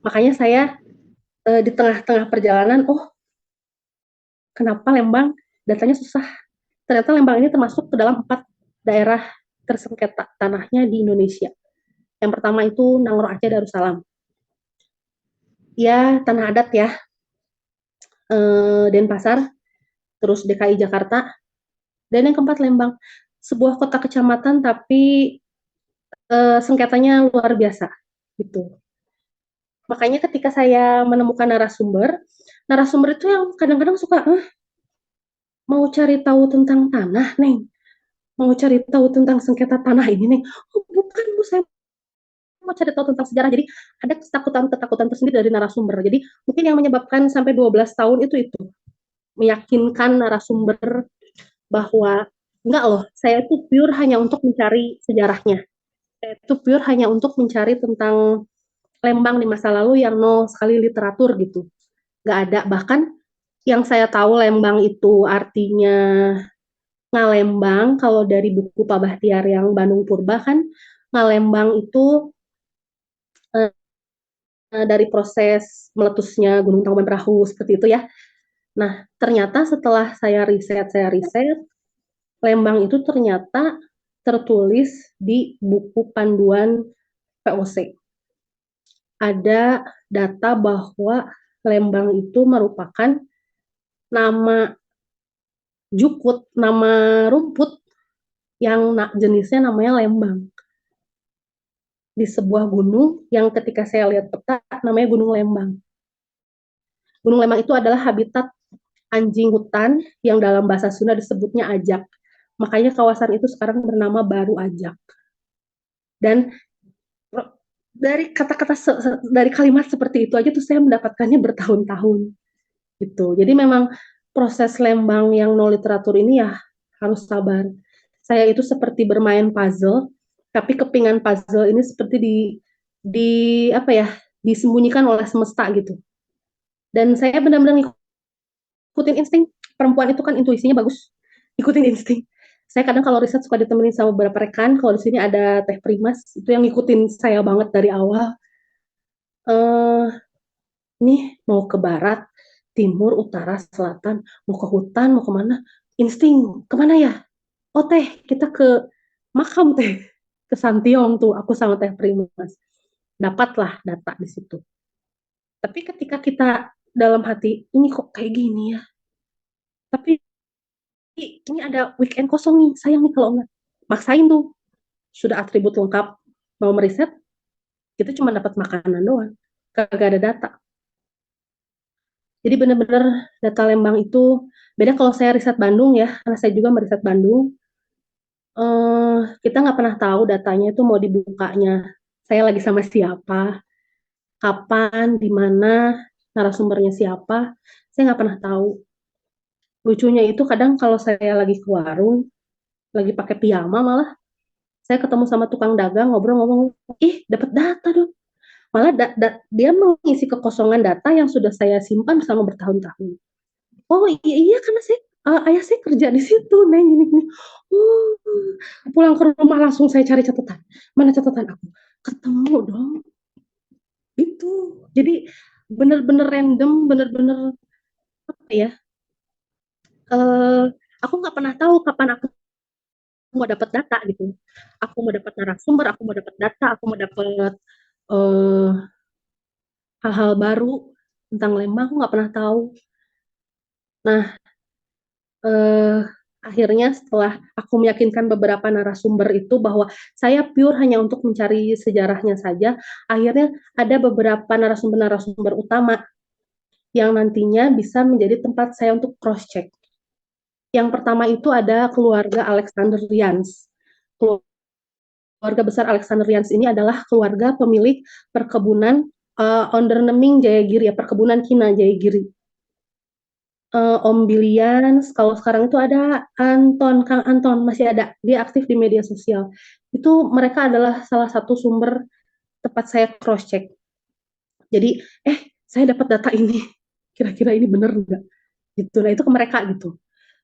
Makanya saya di tengah-tengah perjalanan, oh kenapa Lembang datanya susah. Ternyata Lembang ini termasuk ke dalam 4 daerah tersengketa tanahnya di Indonesia. Yang pertama itu Nangro Aceh Darussalam. Ya tanah adat ya, Denpasar, terus DKI Jakarta, dan yang keempat Lembang. Sebuah kota kecamatan tapi sengketanya luar biasa gitu. Makanya ketika saya menemukan narasumber itu yang kadang-kadang suka mau cari tahu tentang tanah, Neng. Mau cari tahu tentang sengketa tanah ini, Neng. Oh, bukan, Bu, saya mau cari tahu tentang sejarah. Jadi ada ketakutan tersendiri dari narasumber. Jadi mungkin yang menyebabkan sampai 12 tahun itu meyakinkan narasumber bahwa enggak loh, saya itu pure hanya untuk mencari sejarahnya. Saya itu pure hanya untuk mencari tentang Lembang di masa lalu yang nol sekali literatur gitu. Nggak ada. Bahkan yang saya tahu Lembang itu artinya Ngalembang, kalau dari buku Pak Bahtiar yang Bandung Purba kan, Ngalembang itu dari proses meletusnya Gunung Tangkuban Perahu, seperti itu ya. Nah, ternyata setelah saya riset, Lembang itu ternyata tertulis di buku panduan VOC. Ada data bahwa Lembang itu merupakan nama jukut, nama rumput yang jenisnya namanya lembang. Di sebuah gunung yang ketika saya lihat peta namanya Gunung Lembang. Gunung Lembang itu adalah habitat anjing hutan yang dalam bahasa Sunda disebutnya ajak. Makanya kawasan itu sekarang bernama Baru Ajak. Dan dari kata-kata dari kalimat seperti itu aja tuh saya mendapatkannya bertahun-tahun gitu. Jadi memang proses Lembang yang no literatur ini ya harus sabar. Saya itu seperti bermain puzzle, tapi kepingan puzzle ini seperti di apa ya, disembunyikan oleh semesta gitu. Dan saya benar-benar ngikutin insting. Perempuan itu kan intuisinya bagus, ikutin insting. Saya kadang kalau riset suka ditemenin sama beberapa rekan. Kalau di sini ada Teh Primas, itu yang ngikutin saya banget dari awal. Nih mau ke barat, timur, utara, selatan, mau ke hutan, mau kemana? Insting, kemana ya? Oh Teh, kita ke makam Teh, ke Santiong tuh, aku sama Teh Primas. Dapatlah data di situ. Tapi ketika kita dalam hati, ini kok kayak gini ya? Tapi ini ada weekend kosong nih, sayang nih kalau enggak. Maksain tuh, sudah atribut lengkap, mau meriset, kita cuma dapat makanan doang, kagak ada data. Jadi benar-benar data Lembang itu beda kalau saya riset Bandung ya, karena saya juga meriset Bandung. Kita nggak pernah tahu datanya itu mau dibukanya. Saya lagi sama siapa, kapan, di mana, narasumbernya siapa, saya nggak pernah tahu. Lucunya itu kadang kalau saya lagi ke warung, lagi pakai piyama malah, saya ketemu sama tukang dagang, ngobrol-ngobrol, dapat data dong. Malah dia mengisi kekosongan data yang sudah saya simpan selama bertahun-tahun. Oh iya karena ayah saya kerja di situ, Neng, gini-gini. Pulang ke rumah langsung saya cari catatan. Mana catatan aku? Ketemu dong. Itu. Jadi bener-bener random, bener-bener apa ya? Aku nggak pernah tahu kapan aku mau dapat data gitu. Aku mau dapat narasumber, aku mau dapat data, aku mau dapat hal-hal baru tentang Lembang, aku nggak pernah tahu. Nah, akhirnya setelah aku meyakinkan beberapa narasumber itu bahwa saya pure hanya untuk mencari sejarahnya saja, akhirnya ada beberapa narasumber-narasumber utama yang nantinya bisa menjadi tempat saya untuk cross-check. Yang pertama itu ada keluarga Alexandrians. Keluarga besar Alexandrians ini adalah keluarga pemilik perkebunan Onderneming Jayagiri, ya, perkebunan Kina Jayagiri. Om Bilian, kalau sekarang itu ada Kang Anton, masih ada, dia aktif di media sosial. Itu mereka adalah salah satu sumber tempat saya cross check. Jadi, saya dapat data ini, kira-kira ini benar enggak? Gitu. Nah, itu ke mereka gitu.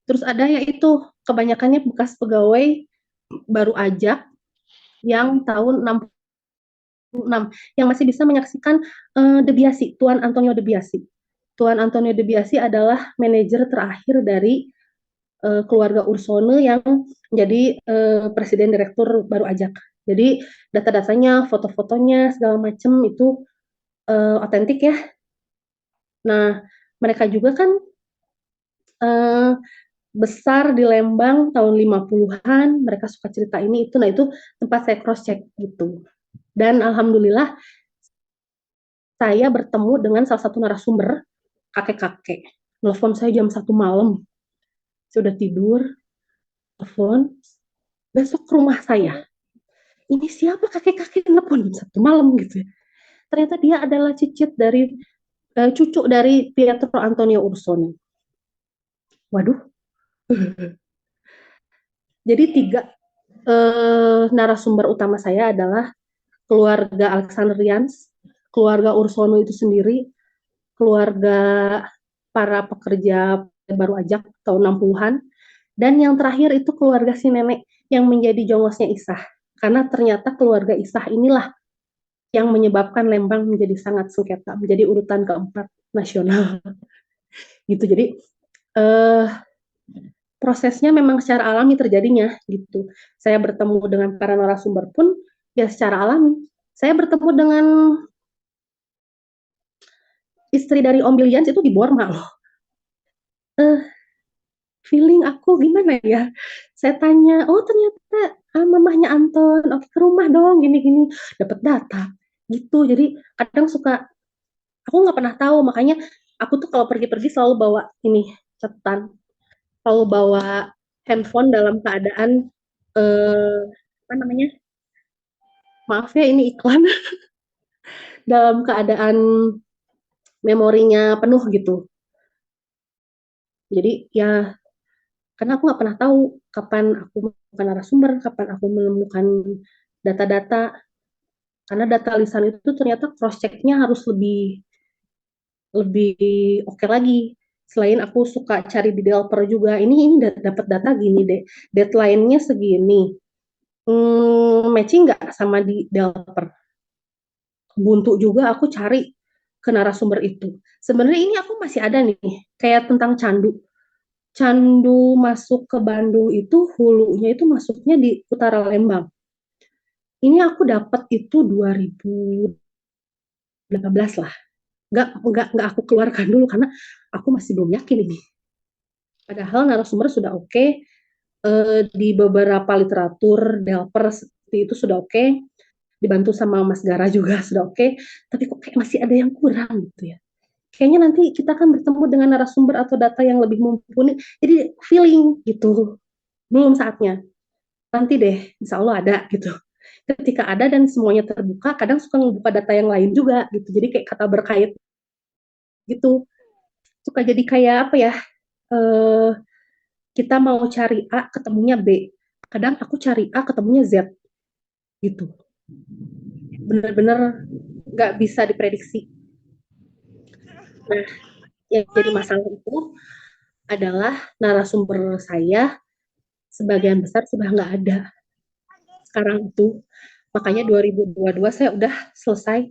Terus ada yaitu kebanyakannya bekas pegawai baru ajak yang tahun 66 yang masih bisa menyaksikan De Biasi, Tuan Antonio De Biasi. Tuan Antonio De Biasi adalah manajer terakhir dari keluarga Ursone yang menjadi presiden direktur baru ajak. Jadi data-datanya, foto-fotonya segala macam itu otentik ya. Nah, mereka juga kan besar di Lembang tahun 50-an, mereka suka cerita ini itu. Nah, itu tempat saya cross check gitu. Dan alhamdulillah saya bertemu dengan salah satu narasumber kakek-kakek. Nelfon saya jam 1 malam. Saya udah tidur, telepon, besok ke rumah saya. Ini siapa kakek-kakek telepon jam 1 malam gitu ya. Ternyata dia adalah cicit dari cucu dari Pietro Antonio Ursone. Waduh. Jadi 3 narasumber utama saya adalah keluarga Alexandrians, keluarga Ursono itu sendiri, keluarga para pekerja baru ajak tahun 60-an, dan yang terakhir itu keluarga si nenek yang menjadi jongosnya Isah. Karena ternyata keluarga Isah inilah yang menyebabkan Lembang menjadi sangat sengketa, menjadi urutan keempat nasional. Gitu. Jadi prosesnya memang secara alami terjadinya gitu. Saya bertemu dengan para narasumber pun ya secara alami. Saya bertemu dengan istri dari Om Bilians itu di Borma loh. Feeling aku gimana ya? Saya tanya, oh ternyata mamahnya Anton, oke ke rumah dong, gini-gini, dapat data gitu. Jadi kadang suka, aku nggak pernah tahu, makanya aku tuh kalau pergi-pergi selalu bawa ini catatan, selalu bawa handphone dalam keadaan apa namanya? Maaf ya ini iklan, dalam keadaan memorinya penuh gitu. Jadi ya karena aku nggak pernah tahu kapan aku menemukan narasumber, kapan aku menemukan data-data, karena data lisan itu ternyata cross check-nya harus lebih lebih oke lagi. Selain aku suka cari di developer juga, ini dapat data gini deh, deadline-nya segini, matching nggak sama di developer. Buntu juga aku cari ke narasumber itu. Sebenarnya ini aku masih ada nih, kayak tentang candu. Candu masuk ke Bandung itu hulunya itu masuknya di utara Lembang. Ini aku dapat itu 2018 lah. Nggak aku keluarkan dulu karena aku masih belum yakin ini. Padahal narasumber sudah oke, di beberapa literatur developer seperti itu sudah oke, dibantu sama Mas Gara juga sudah oke, tapi kok kayak masih ada yang kurang gitu ya. Kayaknya nanti kita akan bertemu dengan narasumber atau data yang lebih mumpuni, jadi feeling gitu. Belum saatnya. Nanti deh, insya Allah ada gitu. Ketika ada dan semuanya terbuka, kadang suka ngebuka data yang lain juga gitu. Jadi kayak kata berkait gitu. Suka jadi kayak apa ya? Eh, kita mau cari A, ketemunya B. Kadang aku cari A, ketemunya Z gitu. Bener-bener nggak bisa diprediksi. Nah, yang jadi masalah itu adalah narasumber saya sebagian besar sudah nggak ada sekarang itu. Makanya 2022 saya udah selesai.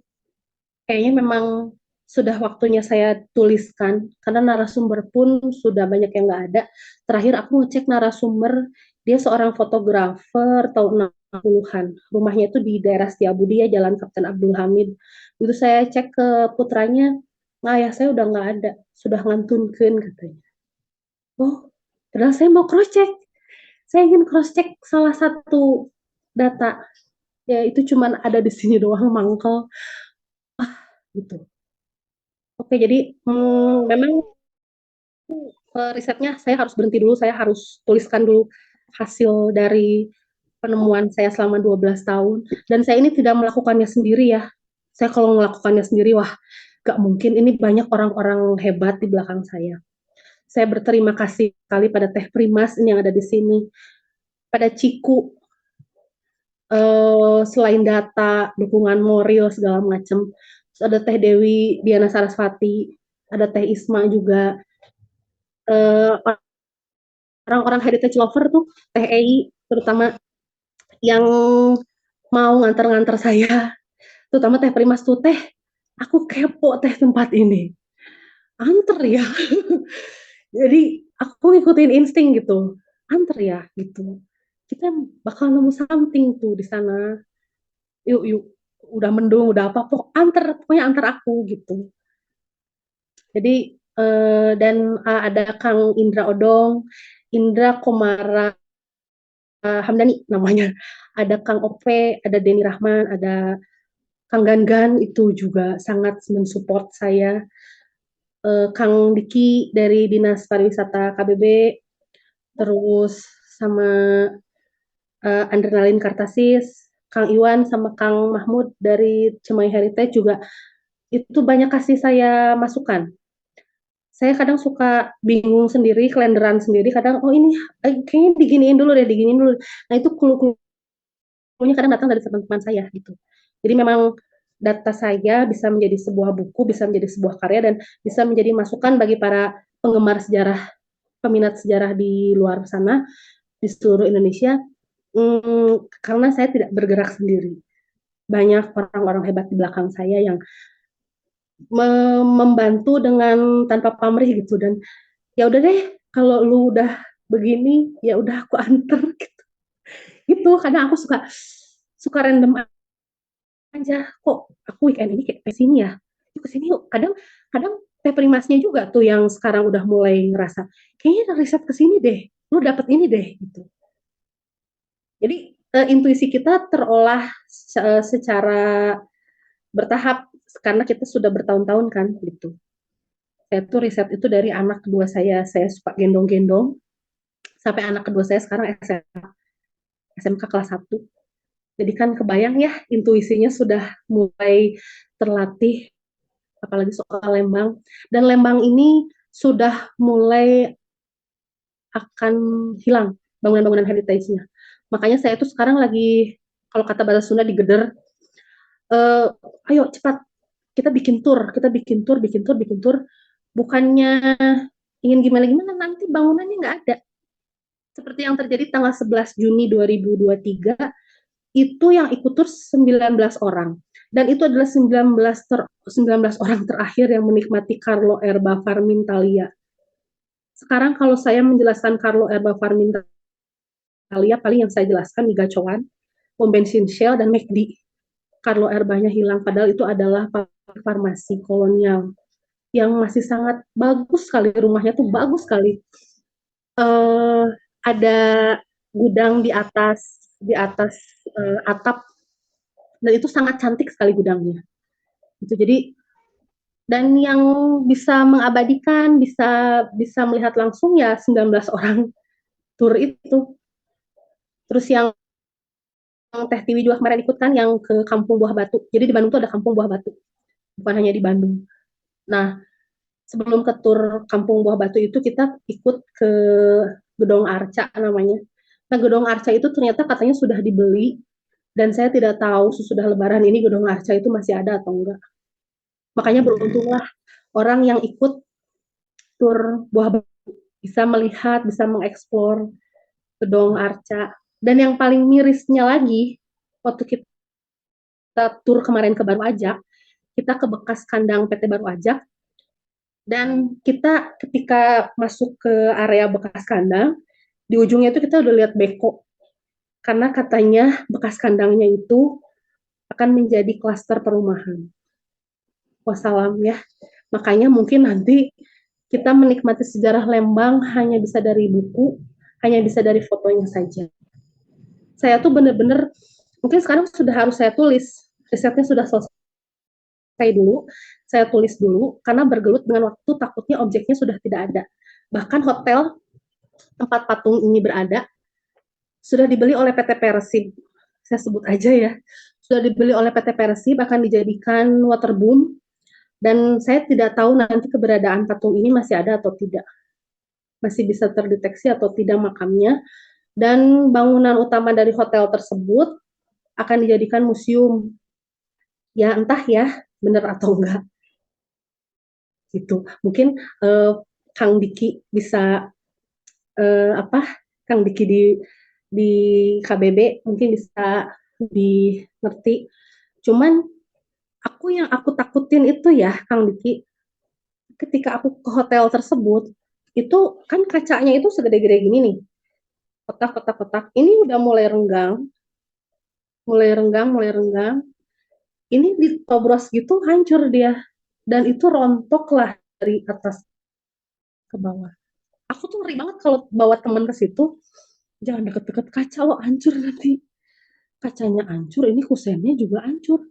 Kayaknya memang sudah waktunya saya tuliskan, karena narasumber pun sudah banyak yang nggak ada. Terakhir aku ngecek narasumber, dia seorang fotografer tahun 60-an. Rumahnya itu di daerah Setiabudi ya, Jalan Kapten Abdul Hamid. Itu saya cek ke putranya, nah ayah saya udah nggak ada, sudah ngantunkeun katanya. Oh, padahal saya mau cross check. Saya ingin cross check salah satu data, ya itu cuman ada di sini doang mangkel gitu. Oke, jadi memang risetnya saya harus berhenti dulu, saya harus tuliskan dulu hasil dari penemuan saya selama 12 tahun. Dan saya ini tidak melakukannya sendiri ya. Saya kalau melakukannya sendiri, wah gak mungkin, ini banyak orang-orang hebat di belakang saya. Saya berterima kasih sekali pada Teh Primas ini yang ada di sini, pada Ciku, selain data, dukungan moral segala macam. Terus ada Teh Dewi Diana Sarasvati, ada Teh Isma juga, orang-orang heritage lover tuh, Teh Ei terutama yang mau nganter-nganter saya, terutama Teh Primas tuh, Teh, aku kepo Teh tempat ini, anter ya. Jadi aku ngikutin insting gitu, anter ya gitu. Kita bakal nemu something tuh di sana. Yuk, yuk, udah mendung, udah apa, pokoknya antar aku gitu. Jadi dan ada Kang Indra Odong, Indra Komara Hamdani namanya, ada Kang Ope, ada Denny Rahman, ada Kang Gangan itu juga sangat mensupport saya, Kang Diki dari Dinas Pariwisata KBB, terus sama Adrenalin Kartasis, Kang Iwan sama Kang Mahmud dari Cemai Heritage juga itu banyak kasih saya masukan. Saya kadang suka bingung sendiri, kelenderan sendiri, kadang oh ini kayaknya diginiin dulu deh, diginiin dulu. Nah itu clue-cluenya kadang datang dari teman-teman saya gitu. Jadi memang data saya bisa menjadi sebuah buku, bisa menjadi sebuah karya, dan bisa menjadi masukan bagi para penggemar sejarah, peminat sejarah di luar sana, di seluruh Indonesia, karena saya tidak bergerak sendiri. Banyak orang-orang hebat di belakang saya yang membantu dengan tanpa pamrih gitu. Dan ya udah deh, kalau lu udah begini, ya udah aku anter gitu. Gitu, kadang aku suka random aja, kok aku weekend ini kayak ke sini ya, yuk ke sini yuk. Kadang kadang Teh Primasnya juga tuh yang sekarang udah mulai ngerasa, kayaknya riset ke sini deh, lu dapet ini deh gitu. Jadi intuisi kita terolah secara bertahap karena kita sudah bertahun-tahun kan gitu. Saya tuh riset itu dari anak kedua saya suka gendong-gendong sampai anak kedua saya sekarang SMK kelas 1. Jadi kan kebayang ya intuisinya sudah mulai terlatih apalagi soal Lembang. Dan Lembang ini sudah mulai akan hilang bangunan-bangunan heritage-nya. Makanya saya tuh sekarang lagi kalau kata bahasa Sunda digeder, ayo cepat kita bikin tur, bikin tur. Bukannya ingin gimana-gimana, nanti bangunannya nggak ada. Seperti yang terjadi tanggal 11 Juni 2023, itu yang ikut tur 19 orang. Dan itu adalah 19 orang terakhir yang menikmati Carlo Erba Farmintalia. Sekarang kalau saya menjelaskan Carlo Erba Farmintalia, paling yang saya jelaskan di Gacoan, pom bensin Shell, dan McD. Carlo Erbanya hilang, padahal itu adalah farmasi kolonial yang masih sangat bagus sekali, rumahnya tuh bagus sekali. Ada gudang di atas atap, dan itu sangat cantik sekali gudangnya. Itu jadi, dan yang bisa mengabadikan, bisa melihat langsung ya 19 orang tur itu. Terus yang Teh Tiwi juga kemarin ikut kan yang ke Kampung Buah Batu. Jadi di Bandung tuh ada Kampung Buah Batu, bukan hanya di Bandung. Nah, sebelum ke tur Kampung Buah Batu itu kita ikut ke Gedong Arca namanya. Nah, Gedong Arca itu ternyata katanya sudah dibeli, dan saya tidak tahu sesudah Lebaran ini Gedong Arca itu masih ada atau enggak. Makanya beruntunglah orang yang ikut tur Buah Batu bisa melihat, bisa mengeksplor Gedong Arca. Dan yang paling mirisnya lagi, waktu kita tur kemarin ke Baru Ajak, kita ke bekas kandang PT Baru Ajak, dan kita ketika masuk ke area bekas kandang, di ujungnya itu kita udah lihat beko, karena katanya bekas kandangnya itu akan menjadi klaster perumahan. Wassalam ya. Makanya mungkin nanti kita menikmati sejarah Lembang hanya bisa dari buku, hanya bisa dari fotonya saja. Saya tuh bener-bener, mungkin sekarang sudah harus saya tulis, risetnya sudah selesai dulu, saya tulis dulu, karena bergelut dengan waktu takutnya objeknya sudah tidak ada. Bahkan hotel tempat patung ini berada, sudah dibeli oleh PT Persib, saya sebut aja ya, sudah dibeli oleh PT Persib, akan dijadikan waterboom, dan saya tidak tahu nanti keberadaan patung ini masih ada atau tidak, masih bisa terdeteksi atau tidak makamnya. Dan bangunan utama dari hotel tersebut akan dijadikan museum. Ya entah ya, benar atau enggak. Gitu. Mungkin Kang Diki bisa Kang Diki di KBB mungkin bisa lebih ngerti. Cuman yang aku takutin itu ya, Kang Diki, ketika aku ke hotel tersebut, itu kan kacanya itu segede-gede gini nih, kotak-kotak. Ini udah mulai renggang. Ini ditobros gitu, hancur dia. Dan itu rontok lah dari atas ke bawah. Aku tuh ngeri banget kalau bawa teman ke situ, jangan deket-deket kaca lo, hancur nanti. Kacanya hancur, ini kusennya juga hancur.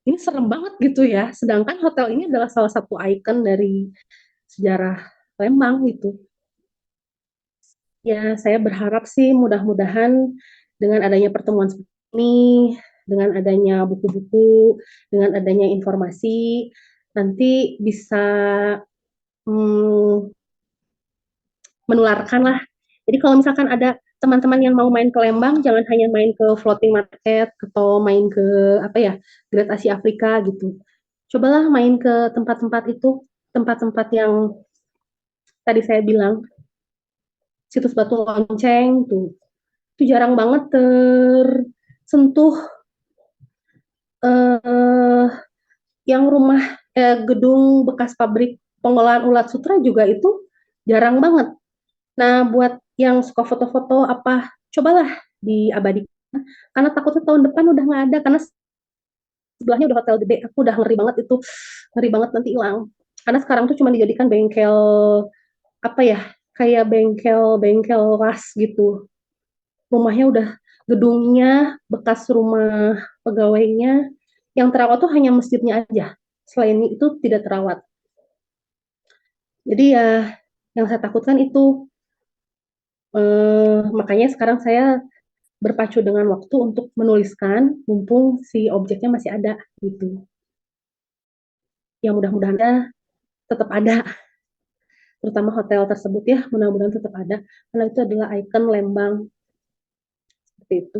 Ini serem banget gitu ya. Sedangkan hotel ini adalah salah satu ikon dari sejarah Lembang gitu. Ya, saya berharap sih mudah-mudahan dengan adanya pertemuan seperti ini, dengan adanya buku-buku, dengan adanya informasi, nanti bisa menularkan lah. Jadi kalau misalkan ada teman-teman yang mau main ke Lembang, jangan hanya main ke floating market atau main ke Great Asia Afrika gitu. Cobalah main ke tempat-tempat itu, tempat-tempat yang tadi saya bilang, situs Batu Lonceng tuh. Itu jarang banget tersentuh. Yang gedung bekas pabrik pengolahan ulat sutra juga itu jarang banget. Nah, buat yang suka foto-foto apa, cobalah diabadikan, karena takutnya tahun depan udah nggak ada, karena sebelahnya udah hotel gede, aku udah ngeri banget itu, ngeri banget nanti hilang. Karena sekarang tuh cuma dijadikan bengkel, apa ya, kayak bengkel ras gitu. Rumahnya udah, gedungnya, bekas rumah pegawainya, yang terawat tuh hanya masjidnya aja. Selain itu tidak terawat. Jadi ya, yang saya takutkan itu, makanya sekarang saya berpacu dengan waktu untuk menuliskan, mumpung si objeknya masih ada gitu. Yang mudah-mudahan tetap ada, terutama hotel tersebut ya, mudah-mudahan tetap ada, karena itu adalah ikon Lembang, seperti itu.